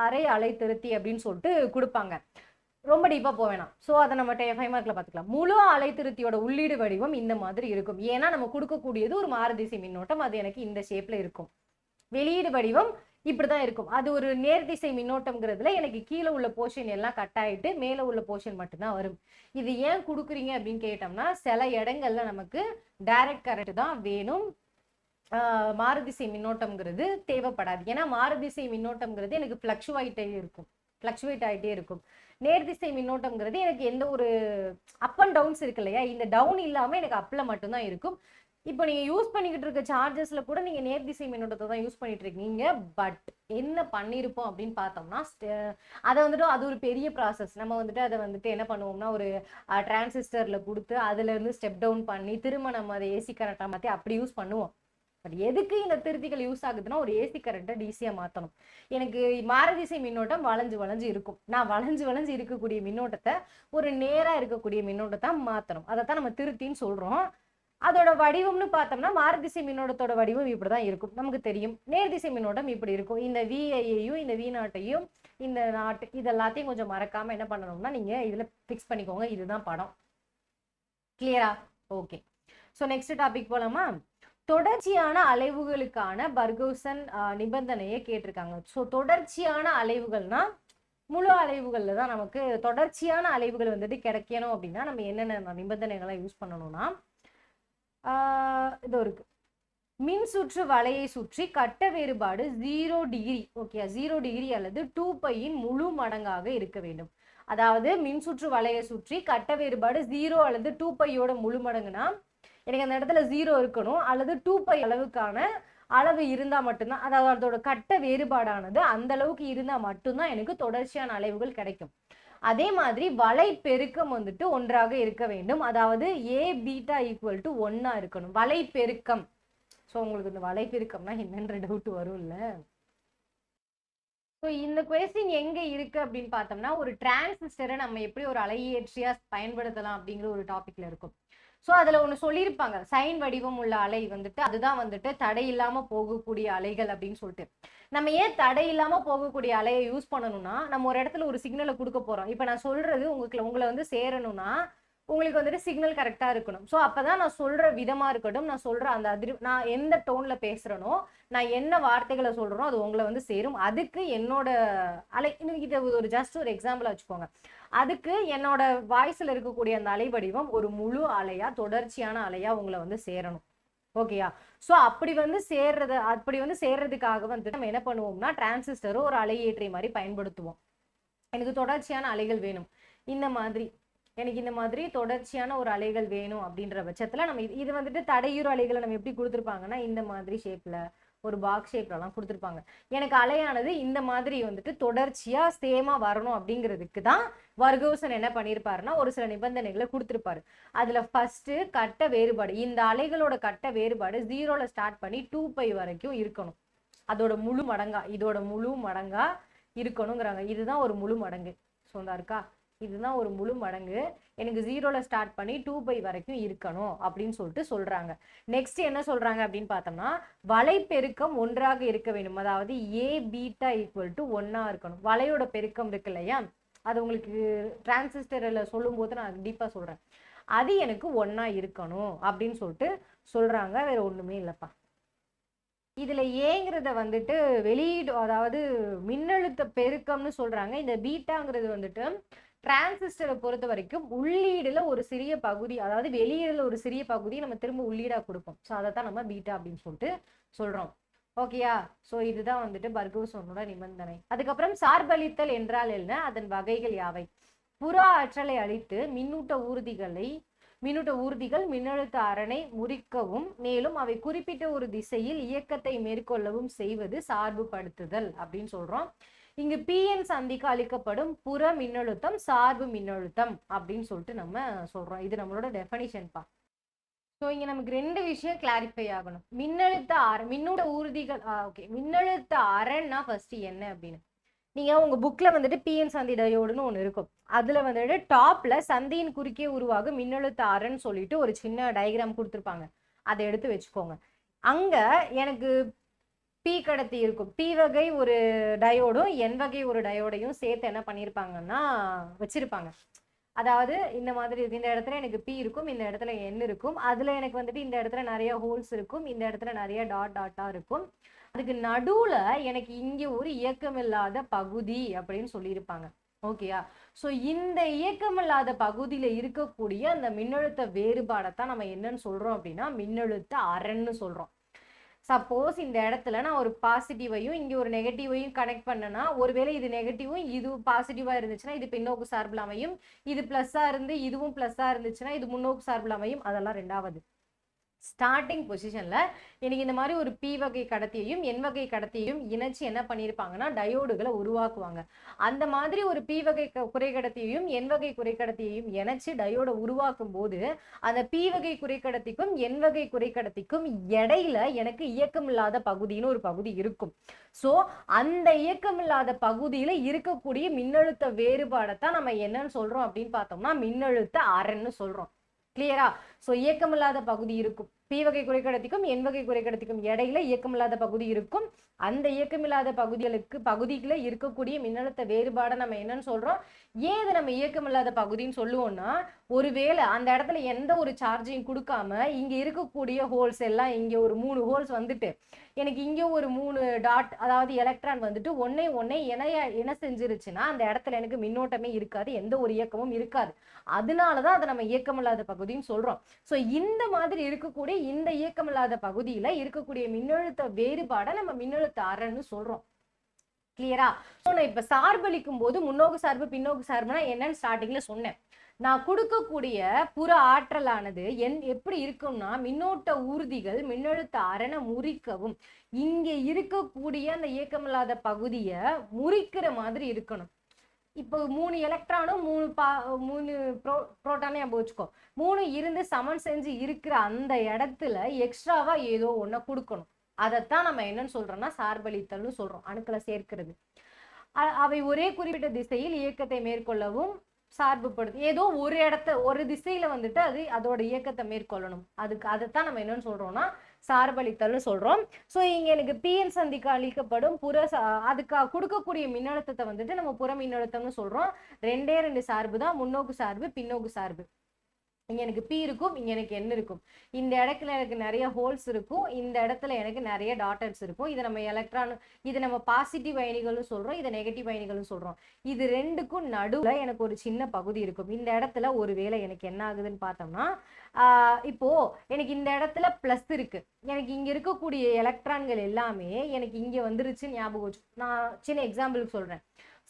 அரை அலை திருத்தி அப்படின்னு சொல்லிட்டு கொடுப்பாங்க. ரொம்ப டீப்பா போவேணாம். ஸோ அதை நம்ம 5 மார்க்ல பார்த்துக்கலாம். முழு அலை திருத்தியோட உள்ளீடு வடிவம் இந்த மாதிரி இருக்கும். ஏன்னா நம்ம கொடுக்கக்கூடியது ஒரு மாறுதிசை மின்னோட்டம், அது எனக்கு இந்த ஷேப்ல இருக்கும். வெளியீடு வடிவம் இப்படிதான் இருக்கும். அது ஒரு நேர்திசை மின்னோட்டம்ங்கிறதுல எனக்கு கீழே உள்ள போர்ஷன் எல்லாம் கட் ஆயிட்டு மேல உள்ள போர்ஷன் மட்டும்தான் வரும். இது ஏன் கொடுக்குறீங்க அப்படின்னு கேட்டோம்னா சில இடங்கள்ல நமக்கு டைரக்ட் கரண்ட் தான் வேணும், மாறுதிசை மின்னோட்டம்ங்கிறது தேவைப்படாது. ஏன்னா மாறுதிசை மின்னோட்டம்ங்கிறது எனக்கு ஃப்ளக்சுவேட் ஆகிட்டே இருக்கும். நேர்திசை மின்னோட்டம்ங்கிறது எனக்கு எந்த ஒரு அப் அண்ட் டவுன்ஸ் இருக்கு இல்லையா, இந்த டவுன் இல்லாம எனக்கு அப்ல மட்டும்தான் இருக்கும். இப்போ நீங்க யூஸ் பண்ணிக்கிட்டு இருக்க சார்ஜஸ்ல கூட நீங்க நேர்திசை மின்னோட்டத்தை தான் யூஸ் பண்ணிட்டு இருக்கீங்க. பட் என்ன பண்ணிருப்போம் அப்படின்னு பார்த்தோம்னா அதை வந்துட்டு அது ஒரு பெரிய ப்ராசஸ். நம்ம வந்துட்டு அதை வந்துட்டு என்ன பண்ணுவோம்னா ஒரு டிரான்சிஸ்டர்ல கொடுத்து அதுல இருந்து ஸ்டெப் டவுன் பண்ணி திரும்ப நம்ம அதை ஏசி கரண்டா மாத்தி அப்படி யூஸ் பண்ணுவோம். பட் எதுக்கு இந்த திருத்திகள் யூஸ் ஆகுதுன்னா ஒரு ஏசி கரண்ட்டை டிசியா மாற்றணும். எனக்கு மாறுதிசை மின்னோட்டம் வளைஞ்சு இருக்கும். நான் வளைஞ்சு இருக்கக்கூடிய மின்னோட்டத்தை ஒரு நேரா இருக்கக்கூடிய மின்னோட்டத்தை மாற்றணும். அதைத்தான் நம்ம திருத்தின்னு சொல்றோம். அதோட வடிவம்னு பார்த்தோம்னா மாறுதிசை மின்னோட்டத்தோட வடிவம் இப்படிதான் இருக்கும். நமக்கு தெரியும் நேர்திசை மின்னோட்டம் இப்படி இருக்கும். இந்த விஐயையும் இந்த V0ஐயும் இந்த நாட்டு இது எல்லாத்தையும் கொஞ்சம் மறக்காம என்ன பண்ணணும்னா நீங்க இதுல பிக்ஸ் பண்ணிக்கோங்க. இதுதான் படம். கிளியரா? ஓகே, ஸோ நெக்ஸ்ட் டாபிக் போலாமா? தொடர்ச்சியான அலைவுகளுக்கான பர்கூசன் நிபந்தனையை கேட்டிருக்காங்க. ஸோ தொடர்ச்சியான அலைவுகள்னா முழு அலைவுகள்ல தான் நமக்கு தொடர்ச்சியான அலைவுகள் வந்துட்டு கிடைக்கணும் அப்படின்னா நம்ம என்னென்ன நிபந்தனைகளை யூஸ் பண்ணணும்னா இது இருக்கு. மின் சுற்று வலையை சுற்றி கட்ட வேறுபாடு 0 டிகிரி. ஓகே, 0 டிகிரி அல்லது 2π முழு மடங்காக இருக்க வேண்டும். அதாவது மின் சுற்று வலையை சுற்றி கட்ட வேறுபாடு 0 அல்லது 2πயோட முழு மடங்குனா எனக்கு அந்த இடத்துல 0 இருக்கணும் அல்லது 2π அளவுக்கான அளவு இருந்தா மட்டும்தான், அதாவது அதோட கட்ட வேறுபாடானது அந்த அளவுக்கு இருந்தா மட்டும்தான் எனக்கு தொடர்ச்சியான அலைவுகள் கிடைக்கும். அதே மாதிரி வலை பெருக்கம் வந்துட்டு ஒன்றாக இருக்க வேண்டும். அதாவது A-β = 1 இருக்கணும் வலை பெருக்கம். ஸோ உங்களுக்கு இந்த வலை பெருக்கம்னா என்னன்ற டவுட் வரும் இல்ல? ஸோ இந்த கொஸ்டின் எங்க இருக்கு அப்படின்னு பார்த்தோம்னா ஒரு டிரான்சிஸ்டரை நம்ம எப்படி ஒரு அலையேற்றியா பயன்படுத்தலாம் அப்படிங்கிற ஒரு டாபிக்ல இருக்கும். ஸோ அதில் ஒன்று சொல்லியிருப்பாங்க, சைன் வடிவம் உள்ள அலை வந்துட்டு அதுதான் வந்துட்டு தடை இல்லாமல் போகக்கூடிய அலைகள் அப்படின்னு சொல்லிட்டு. நம்ம ஏன் தடை இல்லாமல் போகக்கூடிய அலையை யூஸ் பண்ணணும்னா நம்ம ஒரு இடத்துல ஒரு சிக்னலை கொடுக்க போகிறோம். இப்போ நான் சொல்றது உங்களை வந்து சேரணும்னா உங்களுக்கு வந்துட்டு சிக்னல் கரெக்டாக இருக்கணும். ஸோ அப்போதான் நான் சொல்கிற விதமாக இருக்கட்டும், நான் சொல்கிற அந்த நான் எந்த டோனில் பேசுகிறேனோ, நான் என்ன வார்த்தைகளை சொல்கிறேனோ அது உங்களை வந்து சேரும். அதுக்கு என்னோட இதை ஒரு ஜஸ்ட் ஒரு எக்ஸாம்பிளாக வச்சுக்கோங்க. அதுக்கு என்னோட வாய்ஸில் இருக்கக்கூடிய அந்த அலை வடிவம் ஒரு முழு அலையா தொடர்ச்சியான அலையா உங்களை வந்து சேரணும். ஓகேயா? ஸோ அப்படி வந்து சேர்றதுக்காக வந்துட்டு நம்ம என்ன பண்ணுவோம்னா டிரான்சிஸ்டரோ ஒரு அலையேற்றி மாதிரி பயன்படுத்துவோம். எனக்கு தொடர்ச்சியான அலைகள் வேணும், எனக்கு இந்த மாதிரி தொடர்ச்சியான ஒரு அலைகள் வேணும் அப்படின்ற பட்சத்துல நம்ம இது வந்துட்டு தடையுறு அலைகளை நம்ம எப்படி கொடுத்துருப்பாங்கன்னா இந்த மாதிரி ஷேப்ல ஒரு பாக்ஸ் ஷேப்லலாம் கொடுத்துருப்பாங்க. எனக்கு அலையானது இந்த மாதிரி வந்துட்டு தொடர்ச்சியாக சேமாக வரணும் அப்படிங்கிறதுக்கு தான் வர்கோசன் என்ன பண்ணியிருப்பாருன்னா ஒரு சில நிபந்தனைகளை கொடுத்துருப்பாரு. அதில் ஃபஸ்ட்டு கட்ட வேறுபாடு, இந்த அலைகளோட கட்ட வேறுபாடு 0ல் ஸ்டார்ட் பண்ணி 2π வரைக்கும் இருக்கணும். அதோட முழு மடங்கா, இதோட முழு மடங்கா இருக்கணுங்கிறாங்க. இதுதான் ஒரு முழு மடங்கு. சொந்தா இருக்கா? இதுதான் ஒரு முழு மடங்கு. எனக்கு 0ல் ஸ்டார்ட் பண்ணி 2π வரைக்கும் இருக்கணும் அப்படின்னு சொல்லிட்டு சொல்றாங்க. நெக்ஸ்ட் என்ன சொல்றாங்க அப்படின்னு பார்த்தோம்னா வலைப்பெருக்கம் ஒன்றாக இருக்க வேண்டும். அதாவது A β = 1 இருக்கணும். வலையோட பெருக்கம் இருக்கு இல்லையா, அது உங்களுக்கு டிரான்சிஸ்டர்ல சொல்லும் போது நான் டீப்பா சொல்றேன். அது எனக்கு 1 இருக்கணும் அப்படின்னு சொல்லிட்டு சொல்றாங்க. வேற ஒண்ணுமே இல்லப்பா. இதுல ஏங்கிறத வந்துட்டு வெளியீடு, அதாவது மின்னழுத்த பெருக்கம்னு சொல்றாங்க. இந்த பீட்டாங்கிறது வந்துட்டு டிரான்சிஸ்டரை பொறுத்த வரைக்கும் உள்ளீடுல ஒரு சிறிய பகுதி, அதாவது வெளியீடுல ஒரு சிறிய பகுதியை நம்ம திரும்ப உள்ளீடா கொடுப்போம். ஸோ அதைத்தான் நம்ம பீட்டா அப்படின்னு சொல்லிட்டு சொல்றோம். ஓகேயா? ஸோ இதுதான் வந்துட்டு பர்கூசனோட நிபந்தனை. அதுக்கப்புறம் சார்பளித்தல் என்றால் என்ன, அதன் வகைகள் யாவை? புற ஆற்றலை அளித்து மின்னூட்ட ஊர்திகள் மின்னழுத்த அரணை முறிக்கவும் மேலும் அவை குறிப்பிட்ட ஒரு திசையில் இயக்கத்தை மேற்கொள்ளவும் செய்வது சார்புபடுத்துதல் அப்படின்னு சொல்றோம். இங்கு PN சந்திக்கு அளிக்கப்படும் புற மின்னழுத்தம் சார்பு மின்னழுத்தம் அப்படின்னு சொல்லிட்டு நம்ம சொல்றோம். இது நம்மளோட டெஃபனிஷன்பா. ஸோ இங்க நமக்கு 2 விஷயம் கிளாரிஃபை ஆகணும். மின்னூட்ட ஊர்திகள் மின்னழுத்த அரண்னா ஃபர்ஸ்ட் என்ன அப்படின்னு நீங்க உங்க புக்ல வந்துட்டு PN சந்தி டயோடுன்னு ஒன்று இருக்கும். அதுல வந்துட்டு டாப்ல சந்தியின் குறுக்கே உருவாகும் மின்னழுத்த அரண் சொல்லிட்டு ஒரு சின்ன டயக்ராம் கொடுத்துருப்பாங்க. அதை எடுத்து வச்சுக்கோங்க. அங்க எனக்கு P கடத்தி இருக்கும். P வகை ஒரு டயோடும் N வகை ஒரு டயோடையும் சேர்த்து என்ன பண்ணியிருப்பாங்கன்னா வச்சிருப்பாங்க. அதாவது இந்த மாதிரி இந்த இடத்துல எனக்கு P இருக்கும், இந்த இடத்துல N இருக்கும். அதுல எனக்கு வந்துட்டு இந்த இடத்துல நிறைய ஹோல்ஸ் இருக்கும், இந்த இடத்துல நிறைய டாட்டா இருக்கும். அதுக்கு நடுவுல எனக்கு இங்க ஒரு இயக்கமில்லாத பகுதி அப்படின்னு சொல்லியிருப்பாங்க. ஓகேயா? ஸோ இந்த இயக்கமில்லாத பகுதியில இருக்கக்கூடிய அந்த மின்னழுத்த வேறுபாடைத்தான் நம்ம என்னன்னு சொல்றோம் அப்படின்னா மின்னழுத்த அரண்னு சொல்றோம். சப்போஸ் இந்த இடத்துல நான் ஒரு பாசிட்டிவையும் இங்க ஒரு நெகட்டிவையும் கனெக்ட் பண்ணனா, ஒருவேளை இது நெகட்டிவும் இது பாசிட்டிவா இருந்துச்சுன்னா இது பின்னோக்கு சார்பில் அமையும், இது பிளஸ்ஸா இருந்து இதுவும் பிளஸ்ஸா இருந்துச்சுன்னா இது முன்னோக்கு சார்பில் அமையும். அதெல்லாம் ரெண்டாவது. ஸ்டார்டிங் பொசிஷன்ல எனக்கு இந்த மாதிரி ஒரு P வகை கடத்தியையும் N வகை கடத்தியையும் இணைச்சு என்ன பண்ணியிருப்பாங்கன்னா டயோடுகளை உருவாக்குவாங்க. அந்த மாதிரி ஒரு P வகை குறைக்கடத்தியையும் N வகை குறைக்கடத்தியையும் இணைச்சு டயோட உருவாக்கும் போது அந்த P வகை குறைக்கடத்திக்கும் N வகை குறைக்கடத்திக்கும் இடையில எனக்கு இயக்கமில்லாத பகுதின்னு ஒரு பகுதி இருக்கும். ஸோ அந்த இயக்கமில்லாத பகுதியில இருக்கக்கூடிய மின்னழுத்த வேறுபாடைத்தான் நம்ம என்னன்னு சொல்றோம் அப்படின்னு பார்த்தோம்னா மின்னழுத்த அரண்னு சொல்றோம். கிளியரா? ஸோ இயக்கமில்லாத பகுதி இருக்கும். P வகை குறைக்கடத்திக்கும் N வகை குறைக்கடத்திக்கும் இடையில இயக்கமில்லாத பகுதி இருக்கும். அந்த இயக்கமில்லாத பகுதிக்குள்ள இருக்கக்கூடிய மின்னழுத்த வேறுபாடை நம்ம என்னன்னு சொல்றோம்? ஏன் இதை நம்ம இயக்கமில்லாத பகுதின்னு சொல்லுவோம்னா, ஒருவேளை அந்த இடத்துல எந்த ஒரு சார்ஜையும் கொடுக்காம இங்க இருக்கக்கூடிய ஹோல்ஸ் எல்லாம் இங்க ஒரு 3 ஹோல்ஸ் வந்துட்டு எனக்கு இங்க ஒரு 3 டாட், அதாவது எலக்ட்ரான் வந்துட்டு ஒன்னை இணை செஞ்சிருச்சுன்னா அந்த இடத்துல எனக்கு மின்னோட்டமே இருக்காது, எந்த ஒரு இயக்கமும் இருக்காது. அதனாலதான் அதை நம்ம இயக்கமில்லாத பகுதின்னு சொல்றோம். ஸோ இந்த மாதிரி இருக்கக்கூடிய இந்த இயக்கமில்லாத பகுதியில இருக்கக்கூடிய மின்னழுத்த வேறுபாடை நம்ம மின்னழுத்த அரண்னு சொல்றோம். கிளியரா? ஸோ நான் இப்ப சார்பளிக்கும் போது முன்னோக்கு சார்பு பின்னோக்கு சார்புனா என்னன்னு ஸ்டார்டிங்ல சொன்னேன். நான் கொடுக்கக்கூடிய புற ஆற்றலானது எப்படி இருக்கும்னா மின்னோட்ட ஊர்திகள் மின்னழுத்த அரணை முறிக்கவும் இங்க இருக்கக்கூடிய அந்த இயக்கமில்லாத பகுதியை முறிக்கிற மாதிரி இருக்கணும். இப்போ 3 எலக்ட்ரானும் 3 புரோட்டானே வச்சுக்கோ, 3 இருந்து சமன் செஞ்சு இருக்கிற அந்த இடத்துல எக்ஸ்ட்ராவா ஏதோ ஒன்ன கொடுக்கணும். அதைத்தான் நம்ம என்னன்னு சொல்றோம்னா சார்பளித்தல்னு சொல்றோம். அணுக்களை சேர்க்கிறது. அவை ஒரே குறிப்பிட்ட திசையில் இயக்கத்தை மேற்கொள்ளவும் சார்புப்படுது. ஏதோ ஒரு திசையில வந்துட்டு அது அதோட இயக்கத்தை மேற்கொள்ளணும். அதைத்தான் நம்ம என்னன்னு சொல்றோம்னா சார்பளித்தல்னு சொல்றோம். ஸோ இங்க எனக்கு PN சந்திக்கு அளிக்கப்படும் அதுக்கு கொடுக்கக்கூடிய மின்னழுத்தத்தை வந்துட்டு நம்ம புற மின்னழுத்தம்னு சொல்றோம். 2 சார்பு தான், முன்னோக்கு சார்பு பின்னோக்கு சார்பு. இங்க எனக்கு P இருக்கும், இங்க எனக்கு N இருக்கும். இந்த இடத்துல எனக்கு நிறைய ஹோல்ஸ் இருக்கும், இந்த இடத்துல எனக்கு நிறைய டாட்டர்ஸ் இருக்கும். இதை நம்ம இது நம்ம பாசிட்டிவ் அயனிகள்னு சொல்றோம், இதை நெகட்டிவ் அயனிகள்னு சொல்றோம். இது ரெண்டுக்கும் நடுவுல எனக்கு ஒரு சின்ன பகுதி இருக்கும். இந்த இடத்துல ஒருவேளை எனக்கு என்ன ஆகுதுன்னு பார்த்தோம்னா இப்போ எனக்கு இந்த இடத்துல பிளஸ் இருக்கு, எனக்கு இங்க இருக்கக்கூடிய எலக்ட்ரான்கள் எல்லாமே எனக்கு இங்க வந்துருச்சு ஞாபகம் வச்சு. நான் சின்ன எக்ஸாம்பிளுக்கு சொல்றேன்.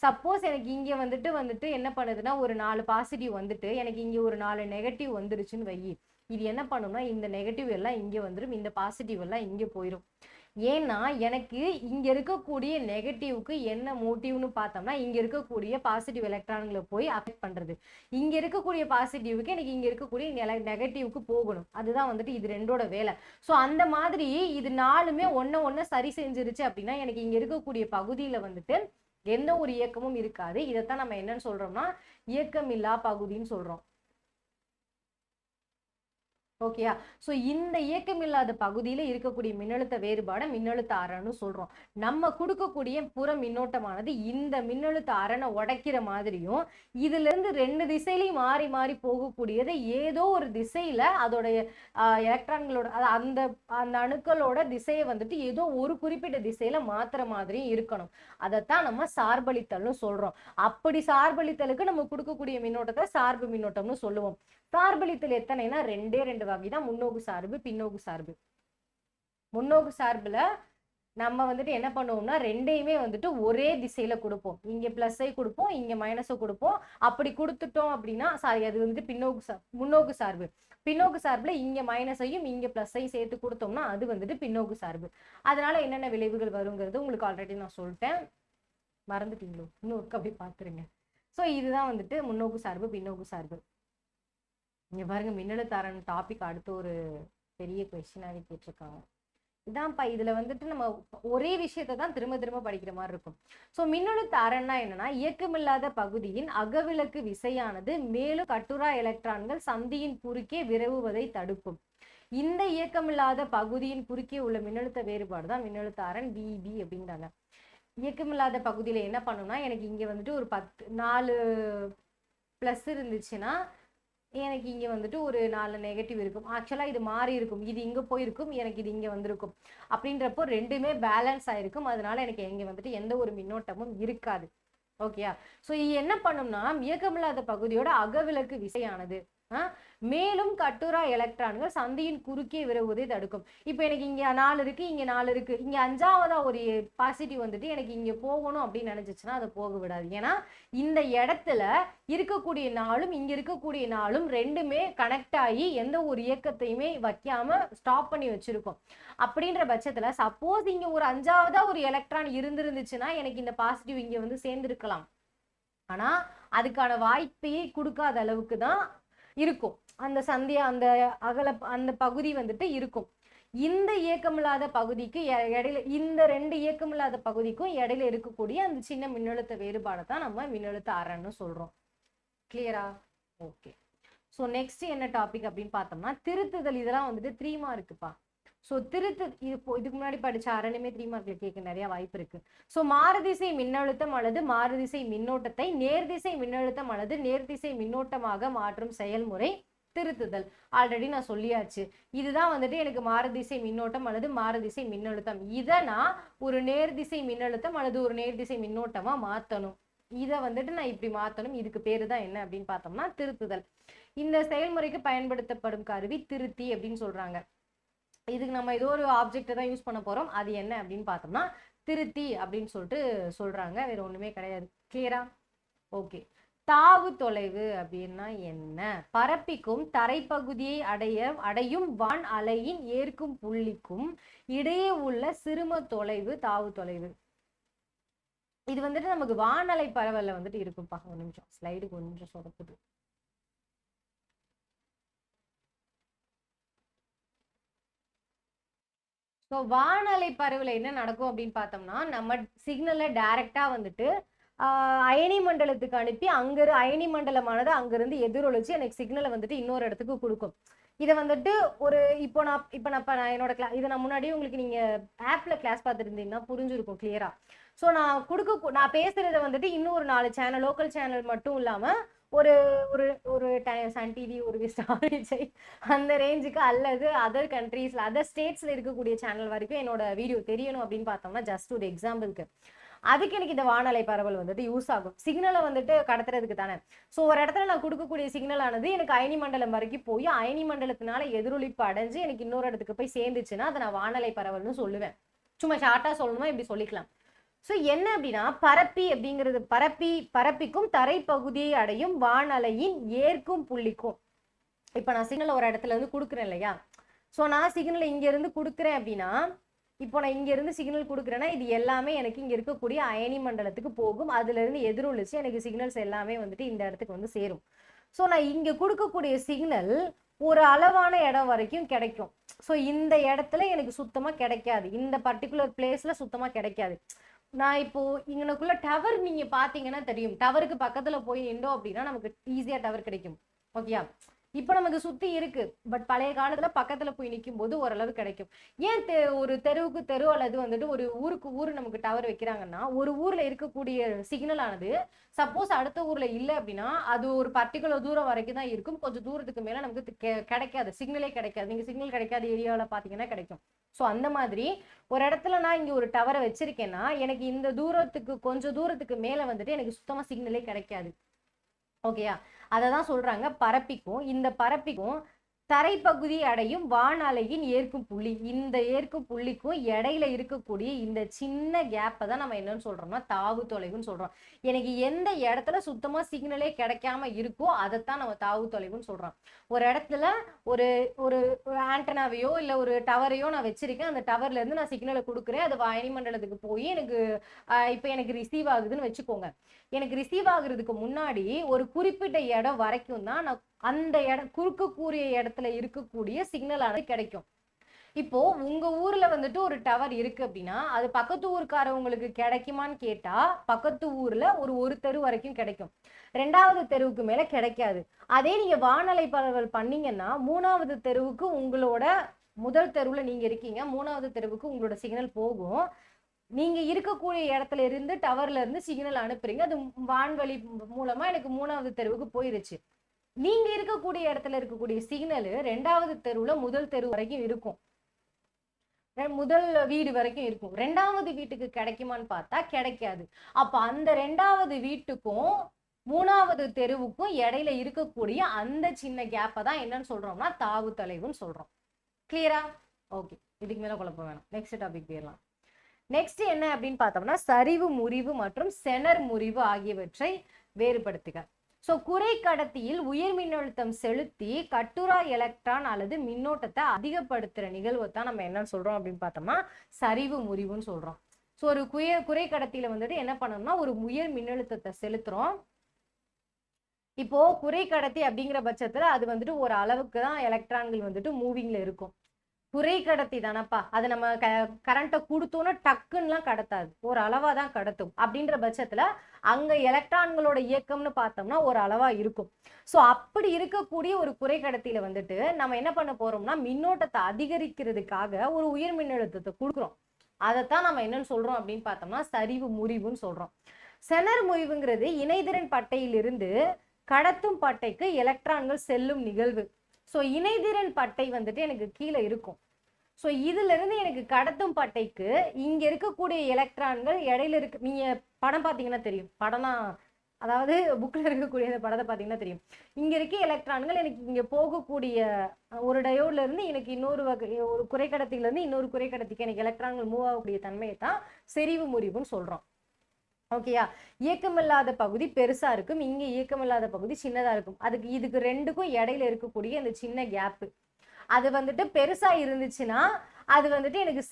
சப்போஸ் எனக்கு இங்க வந்துட்டு என்ன பண்ணுதுன்னா ஒரு 4 பாசிட்டிவ் வந்துட்டு எனக்கு இங்க ஒரு 4 நெகட்டிவ் வந்துருச்சுன்னு வை. இது என்ன பண்ணும்னா இந்த நெகட்டிவ் எல்லாம் இங்க வந்துடும், இந்த பாசிட்டிவ் எல்லாம் இங்க போயிடும். ஏன்னா எனக்கு இங்க இருக்கக்கூடிய நெகட்டிவ்க்கு என்ன மோட்டிவ்னு பார்த்தோம்னா இங்க இருக்கக்கூடிய பாசிட்டிவ் எலக்ட்ரான்களை போய் அஃபெக்ட் பண்றது. இங்க இருக்கக்கூடிய பாசிட்டிவ்க்கு எனக்கு இங்க இருக்கக்கூடிய நெகட்டிவ்க்கு போகணும். அதுதான் வந்துட்டு இது ரெண்டோட வேலை. ஸோ அந்த மாதிரி இது நாலுமே ஒன்ன சரி செஞ்சிருச்சு அப்படின்னா எனக்கு இங்க இருக்கக்கூடிய பகுதியில வந்துட்டு எந்த ஒரு இயக்கமும் இருக்காது. இதைத்தான் நம்ம என்னன்னு சொல்றோம்னா இயக்கமில்லா பகுதின்னு சொல்றோம். ஓகேயா? ஸோ இந்த இயக்கமில்லாத பகுதியில இருக்கக்கூடிய மின்னழுத்த வேறுபாடை மின்னழுத்த அரன்னு சொல்றோம். நம்ம கொடுக்கக்கூடிய புற மின்னோட்டமானது இந்த மின்னழுத்த அரணை உடைக்கிற மாதிரியும் இதுல இருந்து ரெண்டு திசையிலையும் மாறி மாறி போகக்கூடியது ஏதோ ஒரு திசையில அதோடைய எலக்ட்ரான்களோட அந்த அந்த அணுக்களோட திசையை வந்துட்டு ஏதோ ஒரு குறிப்பிட்ட திசையில மாத்துற மாதிரியும் இருக்கணும். அதைத்தான் நம்ம சார்பளித்தல்னு சொல்றோம். அப்படி சார்பளித்தலுக்கு நம்ம கொடுக்கக்கூடிய மின்னோட்டத்தை சார்பு மின்னோட்டம்னு சொல்லுவோம். சார்பளித்தல் எத்தனைனா ரெண்டே ரெண்டு வகை தான், முன்னோக்கு சார்பு பின்னோக்கு சார்பு. முன்னோக்கு சார்புல நம்ம வந்துட்டு என்ன பண்ணுவோம்னா ரெண்டையுமே வந்துட்டு ஒரே திசையில கொடுப்போம். இங்க பிளஸ்ஸை கொடுப்போம், இங்க மைனஸை கொடுப்போம். அப்படி கொடுத்துட்டோம் அப்படின்னா சாரி அது வந்துட்டு முன்னோக்கு சார்பு. பின்னோக்கு சார்புல இங்க மைனஸையும் இங்க பிளஸ்ஸையும் சேர்த்து கொடுத்தோம்னா அது வந்துட்டு பின்னோக்கு சார்பு. அதனால என்னென்ன விளைவுகள் வருங்கிறது உங்களுக்கு ஆல்ரெடி நான் சொல்லிட்டேன், மறந்துட்டீங்களோ? இன்னொருக்கு அப்படி பார்த்துருங்க. ஸோ இதுதான் வந்துட்டு முன்னோக்கு சார்பு பின்னோக்கு சார்பு. இங்க பாருங்க மின்னழுத்த அரண் டாபிக் அடுத்த ஒரு பெரிய கொஸ்டினாவே கேட்டிருக்காங்க. இதான்ப்பா இதுல வந்துட்டு நம்ம ஒரே விஷயத்தை தான் திரும்ப திரும்ப படிக்கிற மாதிரி இருக்கும். ஸோ மின்னழுத்த அரண்னா என்னன்னா இயக்கமில்லாத பகுதியின் அகவிலக்கு விசையானது மேலும் கட்டுரா எலக்ட்ரான்கள் சந்தியின் குறுக்கே விரவுவதை தடுக்கும். இந்த இயக்கமில்லாத பகுதியின் குறுக்கே உள்ள மின்னழுத்த வேறுபாடு தான் மின்னழுத்த அரண் VB அப்படிங்கிறாங்க. இயக்கமில்லாத பகுதியில என்ன பண்ணும்னா எனக்கு இங்க வந்துட்டு ஒரு 4 பிளஸ் இருந்துச்சுன்னா எனக்கு இங்க வந்துட்டு ஒரு 4 நெகட்டிவ் இருக்கும். ஆக்சுவலா இது மாறி இருக்கும், இது இங்க போயிருக்கும், எனக்கு இது இங்க வந்திருக்கும். அப்படின்றப்போ ரெண்டுமே பேலன்ஸ் ஆயிருக்கும். அதனால எனக்கு இங்க வந்துட்டு எந்த ஒரு மின்னோட்டமும் இருக்காது. ஓகேயா? ஸோ இது என்ன பண்ணும்னா இயக்கமில்லாத பகுதியோட அகவிலக்கு விசையானது மேலும் கட்டுரா எலக்ட்ரான்கள் சந்தியின் குறுக்கே விரவுவதை தடுக்கும். இப்போ எனக்கு இங்க 4 இருக்கு, இங்க 4 இருக்கு, இங்க 5ஆவதா ஒரு பாசிட்டிவ் வந்துட்டு எனக்கு இங்க போகணும் அப்படின்னு நினைச்சிச்சுன்னா அதை போக விடாது. ஏன்னா இந்த இடத்துல இருக்கக்கூடிய நாளும் இங்க இருக்கக்கூடிய நாளும் ரெண்டுமே கனெக்ட் ஆகி எந்த ஒரு இயக்கத்தையுமே வைக்காம ஸ்டாப் பண்ணி வச்சிருக்கோம். அப்படின்ற பட்சத்துல சப்போஸ் இங்க ஒரு 5ஆவதா ஒரு எலக்ட்ரான் இருந்துருந்துச்சுன்னா எனக்கு இந்த பாசிட்டிவ் இங்க வந்து சேர்ந்திருக்கலாம். ஆனா அதுக்கான வாய்ப்பையே கொடுக்காத அளவுக்கு தான் இருக்கும் அந்த சந்தியா அந்த பகுதி வந்துட்டு இருக்கும். இந்த இயக்கமில்லாத பகுதிக்கு இடையில இந்த ரெண்டு இயக்கமில்லாத பகுதிக்கும் இடையில இருக்கக்கூடிய அந்த சின்ன மின்னழுத்த வேறுபாடை தான் நம்ம மின்னழுத்த அரன்னு சொல்றோம். கிளியரா? ஓகே. ஸோ நெக்ஸ்ட் என்ன டாபிக் அப்படின்னு பார்த்தோம்னா திருத்துதல். இதெல்லாம் வந்துட்டு 3 மார்க்குப்பா. ஸோ இதுக்கு முன்னாடி படிச்ச அரணுமே 3 மார்க்ல கேட்க நிறைய வாய்ப்பு இருக்கு. ஸோ மாறுதிசை மின்னழுத்தம் அல்லது மாறுதிசை மின்னோட்டத்தை நேர்திசை மின்னழுத்தம் அல்லது நேர்திசை மின்னோட்டமாக மாற்றும் செயல்முறை திருத்துதல். ஆல்ரெடி நான் சொல்லியாச்சு. இதுதான் வந்துட்டு எனக்கு மாறுதிசை மின்னோட்டம் அல்லது மாறுதிசை மின்னழுத்தம். இதை நான் ஒரு நேர்திசை மின்னழுத்தம் அல்லது ஒரு நேர்திசை மின்னோட்டமா மாற்றணும். இதை வந்துட்டு நான் இப்படி மாற்றணும். இதுக்கு பேரு தான் என்ன அப்படின்னு பார்த்தோம்னா திருத்துதல். இந்த செயல்முறைக்கு பயன்படுத்தப்படும் கருவி திருத்தி அப்படின்னு சொல்றாங்க. இதுக்கு நம்ம ஏதோ ஒரு ஆப்ஜெக்டை தான் யூஸ் பண்ண போறோம். அது என்ன அப்படின்னு பார்த்தோம்னா திருத்தி அப்படின்னு சொல்லிட்டு சொல்றாங்க. வேற ஒண்ணுமே கிடையாது. கிளியரா? ஓகே. தாவு தொலைவு அப்படின்னா என்ன? பரப்பிக்கும் தரைப்பகுதியை அடையும் வான் அலையின் ஏற்கும் புள்ளிக்கும் இடையே உள்ள சிறும தொலைவு தாவு தொலைவு. இது வந்துட்டு நமக்கு வானலை பரவல்ல வந்துட்டு இருக்கும்பா. ஒரு நிமிஷம், ஸ்லைடு கொஞ்சம் சொதப்புது. ஸோ வானலை பரவல என்ன நடக்கும் அப்படின்னு பார்த்தோம்னா நம்ம சிக்னலை டைரக்டா வந்துட்டு அயனி மண்டலத்துக்கு அனுப்பி அயனி மண்டலமானது அங்கிருந்து எதிரொலிச்சு எனக்கு சிக்னலை வந்துட்டு இன்னொரு இடத்துக்கு கொடுக்கும். இதை வந்துட்டு ஒரு இப்போ நான் என்னோட இதை நான் முன்னாடியே உங்களுக்கு நீங்க ஆப்ல கிளாஸ் பார்த்துட்டு இருந்தீங்கன்னா புரிஞ்சிருக்கும் கிளியரா. ஸோ நான் பேசுறதை வந்துட்டு இன்னும் ஒரு 4 சேனல் லோக்கல் சேனல் மட்டும் இல்லாம ஒரு ஒரு ஒரு சன் டிவி, ஒரு ஸ்டார் விஜய் அந்த ரேஞ்சுக்கு அல்லது அதர் கண்ட்ரீஸ்ல அதர் ஸ்டேட்ஸ்ல இருக்கக்கூடிய சேனல் வரைக்கும் என்னோட வீடியோ தெரியணும் அப்படின்னு பார்த்தோம்னா ஜஸ்ட் ஒரு எக்ஸாம்பிளுக்கு அதுக்கு எனக்கு இந்த வானலை பரவல் வந்துட்டு யூஸ் ஆகும். சிக்னலை வந்துட்டு கடத்துறதுக்கு தானே. ஸோ ஒரு இடத்துல நான் கொடுக்கக்கூடிய சிக்னல் ஆனது எனக்கு அயனி மண்டலம் வரைக்கும் போய் அயனி மண்டலத்தினால எதிரொலிப்பு அடைஞ்சு எனக்கு இன்னொரு இடத்துக்கு போய் சேர்ந்துச்சுன்னா அதை நான் வானலை பரவல்னு சொல்லுவேன். சும்மா ஷார்ட்டா சொல்லணுமா இப்படி சொல்லிக்கலாம். ஸோ என்ன அப்படின்னா பரப்பி அப்படிங்கிறது பரப்பிக்கும் தரைப்பகுதியை அடையும் வானலையின் ஏற்கும் புள்ளிக்கும். இப்ப நான் சிக்னல் ஒரு இடத்துல இருந்து கொடுக்குறேன் இல்லையா? ஸோ நான் சிக்னல் இங்க இருந்து கொடுக்குறேன் அப்படின்னா இப்போ நான் இங்க இருந்து சிக்னல் கொடுக்குறேன்னா இது எல்லாமே எனக்கு இங்க இருக்கக்கூடிய அயனி மண்டலத்துக்கு போகும். அதுல இருந்து எதிரொலிச்சு எனக்கு சிக்னல்ஸ் எல்லாமே வந்துட்டு இந்த இடத்துக்கு வந்து சேரும். ஸோ நான் இங்க கொடுக்கக்கூடிய சிக்னல் ஒரு அளவான இடம் வரைக்கும் கிடைக்கும். ஸோ இந்த இடத்துல எனக்கு சுத்தமா கிடைக்காது, இந்த பர்டிகுலர் பிளேஸ்ல சுத்தமா கிடைக்காது. நான் இப்போ இங்கனக்குள்ள டவர் நீங்க பாத்தீங்கன்னா தெரியும், டவருக்கு பக்கத்துல போய் நின்றோம் அப்படின்னா நமக்கு ஈஸியா டவர் கிடைக்கும். ஓகேயா? இப்போ நமக்கு சுத்தி இருக்கு, பட் பழைய காலத்துல பக்கத்துல போய் நிற்கும் போது ஓரளவு கிடைக்கும். ஏன் ஒரு தெருவுக்கு தெரு அல்லது வந்துட்டு ஒரு ஊருக்கு ஊர் நமக்கு டவர் வைக்கிறாங்கன்னா, ஒரு ஊர்ல இருக்கக்கூடிய சிக்னல் ஆனது சப்போஸ் அடுத்த ஊர்ல இல்லை அப்படின்னா அது ஒரு பர்டிகுலர் தூரம் வரைக்கும் தான் இருக்கும். கொஞ்சம் தூரத்துக்கு மேல நமக்கு கிடைக்காது, சிக்னலே கிடைக்காது. நீங்க சிக்னல் கிடைக்காத ஏரியாவில் பாத்தீங்கன்னா கிடைக்கும். ஸோ அந்த மாதிரி ஒரு இடத்துல நான் இங்க ஒரு டவரை வச்சிருக்கேன்னா எனக்கு இந்த தூரத்துக்கு கொஞ்சம் தூரத்துக்கு மேல வந்துட்டு எனக்கு சுத்தமா சிக்னலே கிடைக்காது. ஓகேயா? அதை தான் சொல்றாங்க பரப்பிக்கும். இந்த பரப்பிக்கும் தரைப்பகுதி அடையும் வானலையின் ஏற்கும் புள்ளி, இந்த ஏற்கும் புள்ளிக்கும் இடையில இருக்கக்கூடிய இந்த சின்ன கேப்பை தான் நம்ம என்னன்னு சொல்றோம்னா தாவு தொலைவுன்னு சொல்றோம். எனக்கு எந்த இடத்துல சுத்தமா சிக்னலே கிடைக்காம இருக்கோ அதைத்தான் நம்ம தாவு தொலைவுன்னு சொல்றோம். ஒரு இடத்துல ஒரு ஒரு ஆண்டனாவையோ இல்லை ஒரு டவரையோ நான் வச்சிருக்கேன், அந்த டவர்ல இருந்து நான் சிக்னலை கொடுக்குறேன், அது வாயு மண்டலத்துக்கு போய் எனக்கு இப்போ எனக்கு ரிசீவ் ஆகுதுன்னு வச்சுக்கோங்க. எனக்கு ரிசீவ் ஆகுறதுக்கு முன்னாடி ஒரு குறிப்பிட்ட இடம் வரைக்கும் தான் நான் அந்த இடம் குறுக்கக்கூடிய இடத்துல இருக்கக்கூடிய சிக்னல் ஆனது கிடைக்கும். இப்போ உங்க ஊர்ல வந்துட்டு ஒரு டவர் இருக்கு அப்படின்னா அது பக்கத்து ஊருக்காரவங்களுக்கு கிடைக்குமான்னு கேட்டா பக்கத்து ஊர்ல ஒரு தெரு வரைக்கும் கிடைக்கும், 2வது தெருவுக்கு மேல கிடைக்காது. அதே நீங்க வானலை பரவல் பண்ணீங்கன்னா 3வது தெருவுக்கு உங்களோட முதல் தெருவுல நீங்க இருக்கீங்க, 3வது தெருவுக்கு உங்களோட சிக்னல் போகும். நீங்க இருக்கக்கூடிய இடத்துல இருந்து டவர்ல இருந்து சிக்னல் அனுப்புறீங்க, அது வான்வழி மூலமா எனக்கு 3வது தெருவுக்கு போயிருச்சு. நீங்க இருக்கக்கூடிய இடத்துல இருக்கக்கூடிய சிக்னல் 2வது தெருவுல முதல் தெரு வரைக்கும் இருக்கும், முதல் வீடு வரைக்கும் இருக்கும். 2வது வீட்டுக்கு கிடைக்குமான்னு பார்த்தா கிடைக்காது. அப்ப அந்த 2வது வீட்டுக்கும் 3வது தெருவுக்கும் இடையில இருக்கக்கூடிய அந்த சின்ன கேப்பை தான் என்னன்னு சொல்றோம்னா தாவு தொலைவுன்னு சொல்றோம். கிளியரா? ஓகே, இதுக்கு மேல குழப்பம் வேணாம். நெக்ஸ்ட் டாபிக் போயிடலாம். நெக்ஸ்ட் என்ன அப்படின்னு பார்த்தோம்னா சரிவு முறிவு மற்றும் செனர் முறிவு ஆகியவற்றை வேறுபடுத்துக. ஸோ குறை கடத்தியில் உயர் மின்னழுத்தம் செலுத்தி கட்டுரா எலக்ட்ரான் அல்லது மின்னோட்டத்தை அதிகப்படுத்துற நிகழ்வை தான் நம்ம என்ன சொல்றோம் அப்படின்னு பார்த்தோம்னா சரிவு முறிவுன்னு சொல்றோம். ஸோ ஒரு குறை கடத்தியில வந்துட்டு என்ன பண்ணணும்னா ஒரு உயர் மின்னழுத்தத்தை செலுத்துறோம். இப்போ குறை கடத்தி அப்படிங்கிற பட்சத்துல அது வந்துட்டு ஒரு அளவுக்கு தான் எலக்ட்ரான்கள் வந்துட்டு மூவிங்ல இருக்கும். குறை கடத்தி தானப்பா, அது நம்ம கரண்ட்டை கொடுத்தோன்னா டக்குன்னுலாம் கடத்தாது, ஒரு அளவா தான் கடத்தும். அப்படின்ற பட்சத்துல அங்க எலக்ட்ரான்களோட இயக்கம்னு பார்த்தோம்னா ஒரு அளவா இருக்கும். ஸோ அப்படி இருக்கக்கூடிய ஒரு குறை கடத்தியில வந்துட்டு நம்ம என்ன பண்ண போறோம்னா மின்னோட்டத்தை அதிகரிக்கிறதுக்காக ஒரு உயர் மின்னழுத்தத்தை கொடுக்குறோம். அதைத்தான் நம்ம என்னன்னு சொல்றோம் அப்படின்னு பார்த்தோம்னா சரிவு முறிவுன்னு சொல்றோம். செனர் முறிவுங்கிறது இணைதிறன் பட்டையிலிருந்து கடத்தும் பட்டைக்கு எலக்ட்ரான்கள் செல்லும் நிகழ்வு. ஸோ இணைதிறன் பட்டை வந்துட்டு எனக்கு கீழே இருக்கும். ஸோ இதுல இருந்து எனக்கு கடத்தும் பட்டைக்கு இங்க இருக்கக்கூடிய எலக்ட்ரான்கள் இடையில இருக்கு. நீங்க படம் பார்த்தீங்கன்னா தெரியும், படம்னா அதாவது புக்ல இருக்கக்கூடிய அந்த படத்தை பார்த்தீங்கன்னா தெரியும். இங்க இருக்க எலக்ட்ரான்கள் எனக்கு இங்க போகக்கூடிய ஒரு டயோட்ல இருந்து எனக்கு இன்னொரு வகை ஒரு குறைக்கடத்தில இருந்து இன்னொரு குறைக்கடத்திக்கு எனக்கு எலக்ட்ரான்கள் மூவ் ஆகக்கூடிய தன்மையை தான் செறிவு முறிவுன்னு சொல்றோம். ஓகேயா? இயக்கமில்லாத பகுதி பெருசா இருக்கும், இங்க இயக்கமில்லாத பகுதி சின்னதா இருக்கும். இதுக்கு ரெண்டுக்கும் இடையில இருக்கக்கூடிய அந்த சின்ன கேப்பு அது வந்துட்டு பெருசா இருந்துச்சுன்னா அது வந்துட்டு எனக்கு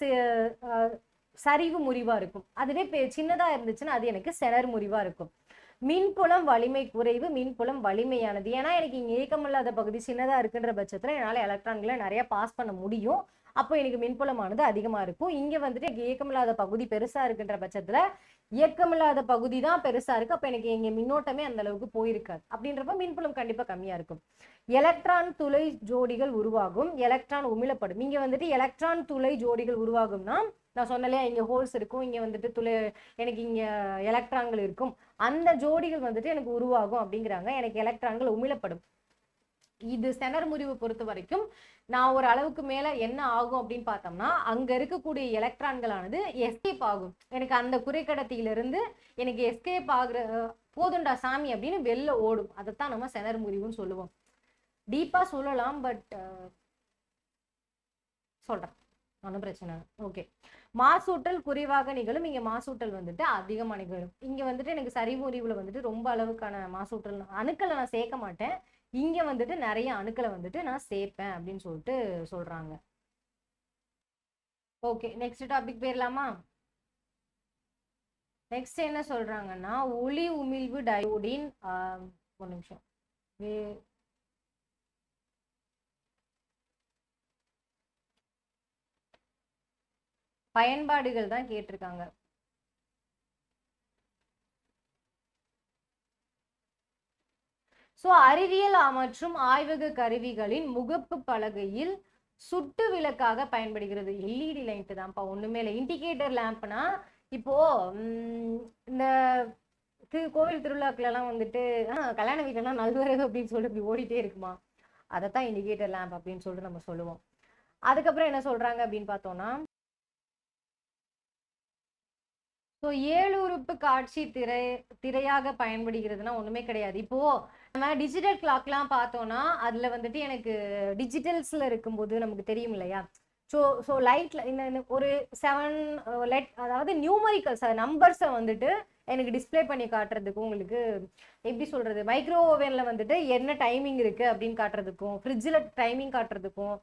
சரிவு முறிவா இருக்கும். அதுவே சின்னதா இருந்துச்சுன்னா அது எனக்கு செனர் முறிவா இருக்கும். மின்புலம் வலிமை குறைவு, மின்புலம் வலிமையானது. ஏன்னா எனக்கு இங்க இயக்கமில்லாத பகுதி சின்னதா இருக்குன்ற பட்சத்துல என்னால எலக்ட்ரான்களை நிறைய பாஸ் பண்ண முடியும். அப்போ எனக்கு மின்புலமானது அதிகமா இருக்கும். இங்க வந்துட்டு இயக்கமில்லாத பகுதி பெருசா இருக்குன்ற பட்சத்துல இயக்கமில்லாத பகுதி தான் பெருசா இருக்கு, அப்ப எனக்கு இங்க மின்னோட்டமே அந்த அளவுக்கு போயிருக்காது. அப்படின்றப்ப மின்புலம் கண்டிப்பா கம்மியா இருக்கும். எலக்ட்ரான் துளை ஜோடிகள் உருவாகும், எலக்ட்ரான் உமிழப்படும். இங்க வந்துட்டு எலக்ட்ரான் துளை ஜோடிகள் உருவாகும்னா நான் சொன்னலையா இங்க ஹோல்ஸ் இருக்கும், இங்க வந்துட்டு எனக்கு இங்க எலக்ட்ரான்கள் இருக்கும், அந்த ஜோடிகள் வந்துட்டு எனக்கு உருவாகும் அப்படிங்கிறாங்க. எனக்கு எலக்ட்ரான்கள் உமிழப்படும். இது செனர் முறிவு பொறுத்த வரைக்கும் நான் ஒரு அளவுக்கு மேல என்ன ஆகும் அப்படின்னு பார்த்தோம்னா அங்க இருக்கக்கூடிய எலக்ட்ரான்களானது எஸ்கேப் ஆகும். எனக்கு அந்த குறைக்கடத்தியிலிருந்து எனக்கு எஸ்கேப் ஆகுற போதுண்டா சாமி அப்படின்னு வெளில ஓடும். அதைத்தான் நம்ம செனர் முறிவுன்னு சொல்லுவோம். டீப்பா சொல்லலாம், பட் சொல்றேன், ஒன்றும் பிரச்சனை. ஓகே, மாசூட்டல் குறைவாக நிகழும், இங்க மாசூட்டல் வந்துட்டு அதிகமா நிகழும். இங்க வந்துட்டு எனக்கு சரிமுறிவுல வந்துட்டு ரொம்ப அளவுக்கான மாசூட்டல் அணுக்களை நான் சேர்க்க மாட்டேன், இங்க வந்துட்டு நிறைய அணுக்களை வந்துட்டு நான் சேர்ப்பேன் அப்படின்னு சொல்லிட்டு சொல்றாங்க. ஓகே, நெக்ஸ்ட் டாபிக் போயிடலாமா? நெக்ஸ்ட் என்ன சொல்றாங்கன்னா, ஒளி உமிழ்வு டயோடின் ஒரு நிமிஷம் பயன்பாடுகள் தான் கேட்டிருக்காங்க. ஸோ அறிவியல் மற்றும் ஆய்வக கருவிகளின் முகப்பு பலகையில் சுட்டு விளக்காக பயன்படுகிறது. எல்இடி லைட் தான்ப்பா, ஒண்ணுமே இல்லை. இண்டிகேட்டர் லேம்ப்னா இப்போ இந்த கோவில் திருவிழாக்கள் எல்லாம் வந்துட்டு கல்யாண வீட்டுலாம் நல்வரகு அப்படின்னு சொல்லிட்டு இப்படி ஓடிட்டே இருக்குமா, அதைத்தான் இண்டிகேட்டர் லேம்ப் அப்படின்னு சொல்லிட்டு நம்ம சொல்லுவோம். அதுக்கப்புறம் என்ன சொல்றாங்க அப்படின்னு பார்த்தோம்னா, ஸோ 7 உறுப்பு காட்சி திரையாக பயன்படுகிறதுனா ஒண்ணுமே கிடையாது. இப்போ நம்ம டிஜிட்டல் கிளாக்லாம் பார்த்தோம்னா அதுல வந்துட்டு எனக்கு டிஜிட்டல்ஸ்ல இருக்கும்போது நமக்கு தெரியும் இல்லையா, ஸோ லைட்ல இந்த ஒரு 7 லெட், அதாவது நியூமரிக்கல்ஸ் நம்பர்ஸை வந்துட்டு எனக்கு டிஸ்பிளே பண்ணி காட்டுறதுக்கும், உங்களுக்கு எப்படி சொல்றது, மைக்ரோ ஓவன்ல வந்துட்டு என்ன டைமிங் இருக்கு அப்படின்னு காட்டுறதுக்கும், ஃப்ரிட்ஜில் டைமிங் காட்டுறதுக்கும்,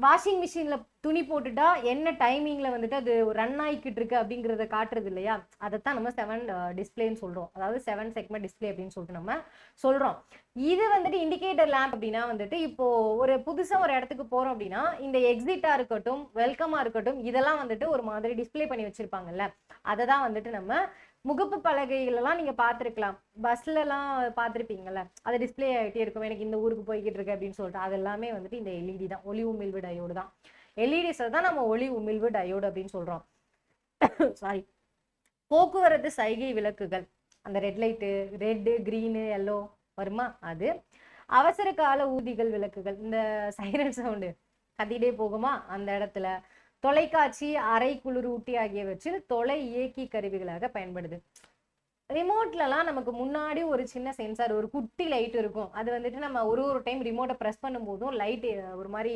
வாஷிங் மிஷின்ல துணி போட்டுட்டா என்ன டைமிங்ல வந்துட்டு அது ரன் ஆகிக்கிட்டு இருக்கு அப்படிங்கிறத காட்டுறது இல்லையா, அதைத்தான் நம்ம 7 டிஸ்பிளேன்னு சொல்றோம். அதாவது 7 செக்மெண்ட் டிஸ்பிளே அப்படின்னு சொல்லிட்டு நம்ம சொல்றோம். இது வந்துட்டு இண்டிகேட்டர் லேம்ப் அப்படின்னா வந்துட்டு இப்போ ஒரு புதுசா ஒரு இடத்துக்கு போறோம் அப்படின்னா இந்த எக்ஸிட்டா இருக்கட்டும், வெல்கமா இருக்கட்டும், இதெல்லாம் வந்துட்டு ஒரு மாதிரி டிஸ்பிளே பண்ணி வச்சிருப்பாங்கல்ல, அதை தான் வந்துட்டு நம்ம முகப்பு பலகைகளெல்லாம் நீங்க பார்த்துருக்கலாம், பஸ்ல எல்லாம் பார்த்துருப்பீங்கல்ல, அது டிஸ்பிளே ஆகிட்டே இருக்கும், எனக்கு இந்த ஊருக்கு போய்கிட்டு இருக்கு அப்படின்னு சொல்லிட்டு. அது எல்லாமே வந்துட்டு இந்த எல்இடி தான், ஒளி உமிழ்வு டயோடு தான். எல்இடிஸ் தான் நம்ம ஒளி உமிழ்வு டயோடு அப்படின்னு சொல்றோம். சாரி. போக்குவரத்து சைகை விளக்குகள், அந்த red light, red, green, yellow வருமா, அது. அவசர கால ஊர்திகள் விளக்குகள், இந்த சைரன் சவுண்டு கத்திட்டே போகுமா அந்த இடத்துல. தொலைக்காட்சி, அரை குளிரூட்டி ஆகியவற்றில் தொலை இயக்கி கருவிகளாக பயன்படுது. ரிமோட்லலாம் நமக்கு முன்னாடி ஒரு சின்ன சென்சார், ஒரு குட்டி லைட் இருக்கும். அது வந்துட்டு நம்ம ஒரு டைம் ரிமோட்டை ப்ரெஸ் பண்ணும் போதும் லைட் ஒரு மாதிரி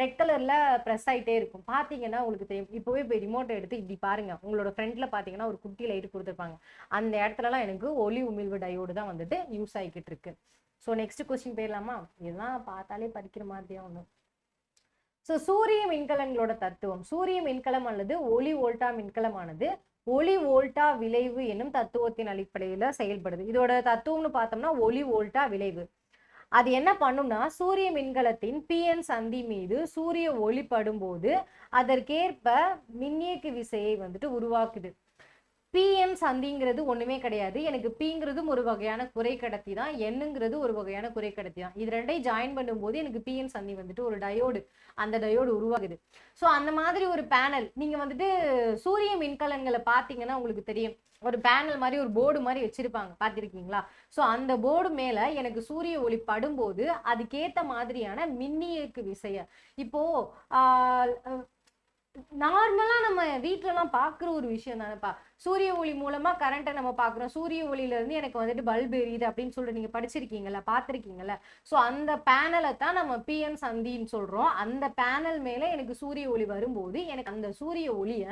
ரெட் கலர்ல ப்ரெஸ் ஆகிட்டே இருக்கும். பார்த்தீங்கன்னா உங்களுக்கு தெரியும். இப்போவே போய் ரிமோட்டை எடுத்து இப்படி பாருங்க, உங்களோட ஃப்ரண்ட்ல பார்த்தீங்கன்னா ஒரு குட்டி லைட் கொடுத்துருப்பாங்க. அந்த இடத்துலலாம் எனக்கு ஒளி உமிழ்வு டயோடு தான் வந்துட்டு யூஸ் ஆகிக்கிட்டு இருக்கு. ஸோ நெக்ஸ்ட் கொஸ்டின் போயிடலாமா? இதெல்லாம் பார்த்தாலே படிக்கிற மாதிரியா ஒன்று. ஸோ சூரிய மின்கலங்களோட தத்துவம். சூரிய மின்கலம் அல்லது ஒளி வோல்டா மின்கலமானது ஒளி வோல்டா விளைவு என்னும் தத்துவத்தின் அடிப்படையில செயல்படுது. இதோட தத்துவம்னு பார்த்தோம்னா ஒளி வோல்டா விளைவு. அது என்ன பண்ணும்னா, சூரிய மின்கலத்தின் பிஎன் சந்தி மீது சூரிய ஒளி படும்போது அதற்கேற்ப மின்னியக்கு விசையை வந்துட்டு உருவாக்குது. பிஎன் சந்திங்கிறது ஒண்ணுமே கிடையாது, எனக்கு பிங்கிறதும் ஒரு வகையான குறைக்கடத்தி தான், என்னங்கிறது ஒரு வகையான குறைக்கடத்தி தான். இது ரெண்டையும் ஜாயின் பண்ணும்போது எனக்கு பிஎன் சந்தி வந்துட்டு ஒரு டயோடு, அந்த டயோடு உருவாகுது. ஸோ அந்த மாதிரி ஒரு பேனல் நீங்க வந்துட்டு சூரிய மின்கலன்களை பார்த்தீங்கன்னா உங்களுக்கு தெரியும், ஒரு பேனல் மாதிரி ஒரு போர்டு மாதிரி வச்சிருப்பாங்க, பார்த்திருக்கீங்களா? ஸோ அந்த போர்டு மேல எனக்கு சூரிய ஒளி படும்போது அதுக்கேற்ற மாதிரியான மின்னியக்கு விசைய, இப்போ நார்மலா நம்ம வீட்டுலலாம் பாக்குற ஒரு விஷயம் தானேப்பா, சூரிய ஒளி மூலமா கரண்ட்டை நம்ம பாக்குறோம். சூரிய ஒளியில இருந்து எனக்கு வந்துட்டு பல்பு எரியுது அப்படின்னு சொல்லிட்டு நீங்க படிச்சிருக்கீங்கல்ல, பார்த்திருக்கீங்கல்ல. ஸோ அந்த பேனலை தான் நம்ம பிஎன் சந்தின்னு சொல்றோம். அந்த பேனல் மேல எனக்கு சூரிய ஒளி வரும்போது எனக்கு அந்த சூரிய ஒளிய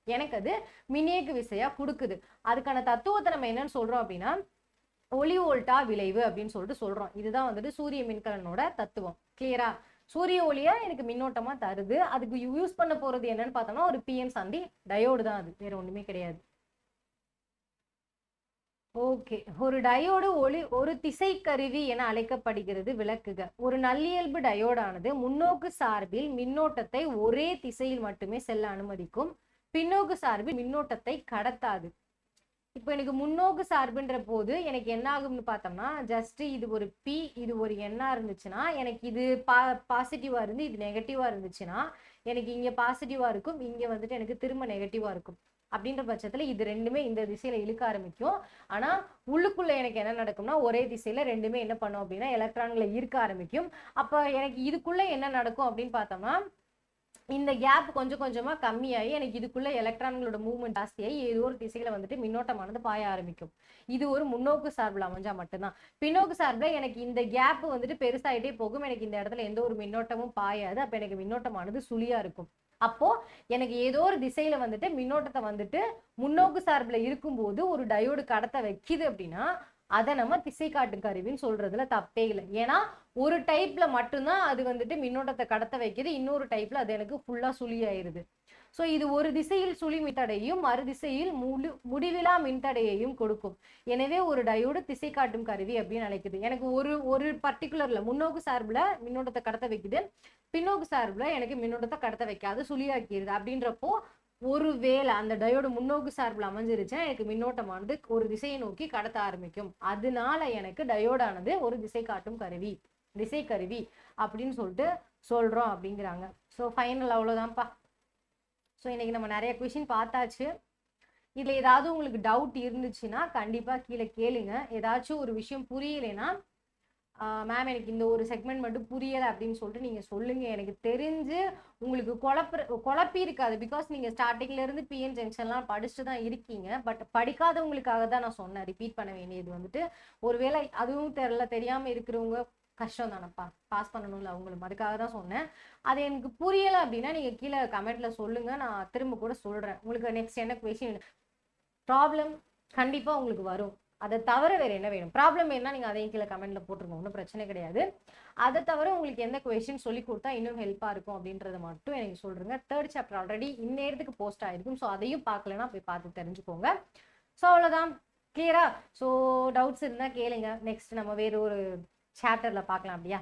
எனக்கு அது மின்னியக்கு விசையா கொடுக்குது. அதுக்கான தத்துவத்தை நம்ம என்னன்னு சொல்றோம் அப்படின்னா ஒளி வோல்டா விளைவு அப்படின்னு சொல்லிட்டு சொல்றோம். இதுதான் வந்துட்டு சூரிய மின்கலனோட தத்துவம். கிளியரா? சூரிய ஒளியா எனக்கு மின்னோட்டமா தருது. அதுக்கு யூஸ் பண்ண போறது என்னன்னு பார்த்தோம்னா ஒரு பிஎன் சந்தி டயோடு தான், அது வேற ஒண்ணுமே கிடையாது. ஓகே, ஒரு டயோடு ஒரு திசை கருவி என அழைக்கப்படுகிறது. விளக்குக. ஒரு நல்லியல்பு டயோடானது முன்னோக்கு சார்பில் மின்னோட்டத்தை ஒரே திசையில் மட்டுமே செல்ல அனுமதிக்கும், பின்னோக்கு சார்பில் மின்னோட்டத்தை கடத்தாது. இப்போ எனக்கு முன்னோக்கு சார்புன்ற போது எனக்கு என்ன ஆகும்னு பார்த்தோம்னா, ஜஸ்ட் இது ஒரு பி, இது ஒரு எண்ணா இருந்துச்சுன்னா எனக்கு இது பாசிட்டிவா இருந்து இது நெகட்டிவா இருந்துச்சுன்னா எனக்கு இங்க பாசிட்டிவா இருக்கும், இங்க வந்துட்டு எனக்கு திரும்ப நெகட்டிவா இருக்கும். அப்படின்ற பட்சத்துல இது ரெண்டுமே இந்த திசையில இழுக்க ஆரம்பிக்கும். ஆனா உள்ளுக்குள்ள எனக்கு என்ன நடக்கும்னா ஒரே திசையில ரெண்டுமே என்ன பண்ணும் அப்படின்னா எலக்ட்ரான்களை ஈர்க்க ஆரம்பிக்கும். அப்ப எனக்கு இதுக்குள்ள என்ன நடக்கும் அப்படின்னு பார்த்தோம்னா, இந்த கேப் கொஞ்சம் கொஞ்சமா கம்மியாகி எனக்கு இதுக்குள்ள எலக்ட்ரான்களோட மூவ்மெண்ட் ஜாஸ்தியாகி ஏதோ ஒரு திசையில வந்துட்டு மின்னோட்டமானது பாய ஆரம்பிக்கும். இது ஒரு முன்னோக்கு சார்பில் அமைஞ்சா மட்டும்தான். பின்னோக்கு சார்பில் எனக்கு இந்த கேப் வந்துட்டு பெருசாயிட்டே போகும், எனக்கு இந்த இடத்துல எந்த ஒரு மின்னோட்டமும் பாயாது. அப்ப எனக்கு மின்னோட்டமானது சுழியா இருக்கும். அப்போ எனக்கு ஏதோ ஒரு திசையில வந்துட்டு மின்னோட்டத்தை வந்துட்டு முன்னோக்கு சார்பில் இருக்கும்போது ஒரு டயோடு கடத்த வைக்குது அப்படின்னா அதை நம்ம திசை காட்டு கருவின்னு சொல்றதுல தப்பே இல்லை. ஏன்னா ஒரு டைப்ல மட்டும்தான் அது வந்துட்டு மின்னோட்டத்தை கடத்த வைக்குது, இன்னொரு டைப்ல அது எனக்கு ஃபுல்லா சுழி ஆயிருது. ஸோ இது ஒரு திசையில் சுழி மின்தடையும் மறு திசையில் முடிவிலா மின்தடையையும் கொடுக்கும். எனவே ஒரு டயோடு திசை காட்டும் கருவி அப்படின்னு அழைக்குது. எனக்கு ஒரு பர்டிகுலர்ல முன்னோக்கு சார்புல மின்னோட்டத்தை கடத்த வைக்குது, பின்னோக்கு சார்புல எனக்கு மின்னோட்டத்தை கடத்த வைக்காது, சுழியாக்கிடுது. அப்படின்றப்போ ஒருவேளை அந்த டயோடு முன்னோக்கு சார்பில் அமைஞ்சிருச்சுன்னா எனக்கு மின்னோட்டமானது ஒரு திசையை நோக்கி கடத்த ஆரம்பிக்கும். அதனால எனக்கு டயோடானது ஒரு திசை காட்டும் கருவி, திசை கருவி அப்படின்னு சொல்லிட்டு சொல்றோம் அப்படிங்கிறாங்க. So final அவ்வளோதான்ப்பா. ஸோ இன்னைக்கு நம்ம நிறைய கொஷின் பார்த்தாச்சு. இதுல ஏதாவது உங்களுக்கு டவுட் இருந்துச்சுன்னா கண்டிப்பா கீழே கேளுங்க. ஏதாச்சும் ஒரு விஷயம் புரியலைன்னா மேம் எனக்கு இந்த ஒரு செக்மெண்ட் மட்டும் புரியலை அப்படின்னு சொல்லிட்டு நீங்கள் சொல்லுங்கள். எனக்கு தெரிஞ்சு உங்களுக்கு குழப்பி இருக்காது. பிகாஸ் நீங்கள் ஸ்டார்டிங்லேருந்து பிஎன் ஜங்ஷன்லாம் படிச்சுட்டு தான் இருக்கீங்க. பட் படிக்காதவங்களுக்காக தான் நான் சொன்னேன், ரிப்பீட் பண்ண வேண்டியது வந்துட்டு. ஒருவேளை அதுவும் தெரியாமல் இருக்கிறவங்க கஷ்டம் தானப்பா, பாஸ் பண்ணணும்ல அவங்களும், அதுக்காக தான் சொன்னேன். அது எனக்கு புரியலை அப்படின்னா நீங்கள் கீழே கமெண்ட்டில் சொல்லுங்கள், நான் திரும்ப கூட சொல்கிறேன். உங்களுக்கு நெக்ஸ்ட் என்ன கொஷின் ப்ராப்ளம் கண்டிப்பாக உங்களுக்கு வரும். அதை தவிர வேறு என்ன வேணும்? ப்ராப்ளம் என்ன நீங்கள் அதையும் கீழே கமெண்ட்டில் போட்டுருங்க, ஒன்றும் பிரச்சனை கிடையாது. அதை தவிர உங்களுக்கு எந்த கொஷின் சொல்லி கொடுத்தா இன்னும் ஹெல்ப்பாக இருக்கும் அப்படின்றத மட்டும் எனக்கு சொல்கிறேங்க. 3rd சாப்டர் ஆல்ரெடி இந்நேரத்துக்கு போஸ்ட் ஆகிருக்கும். ஸோ அதையும் பார்க்கலன்னா போய் பார்த்து தெரிஞ்சுக்கோங்க. ஸோ அவ்வளோதான், கிளியரா? ஸோ டவுட்ஸ் இருந்தால் கேளுங்க. நெக்ஸ்ட் நம்ம வேறு ஒரு சாப்டரில் பார்க்கலாம். அப்படியா?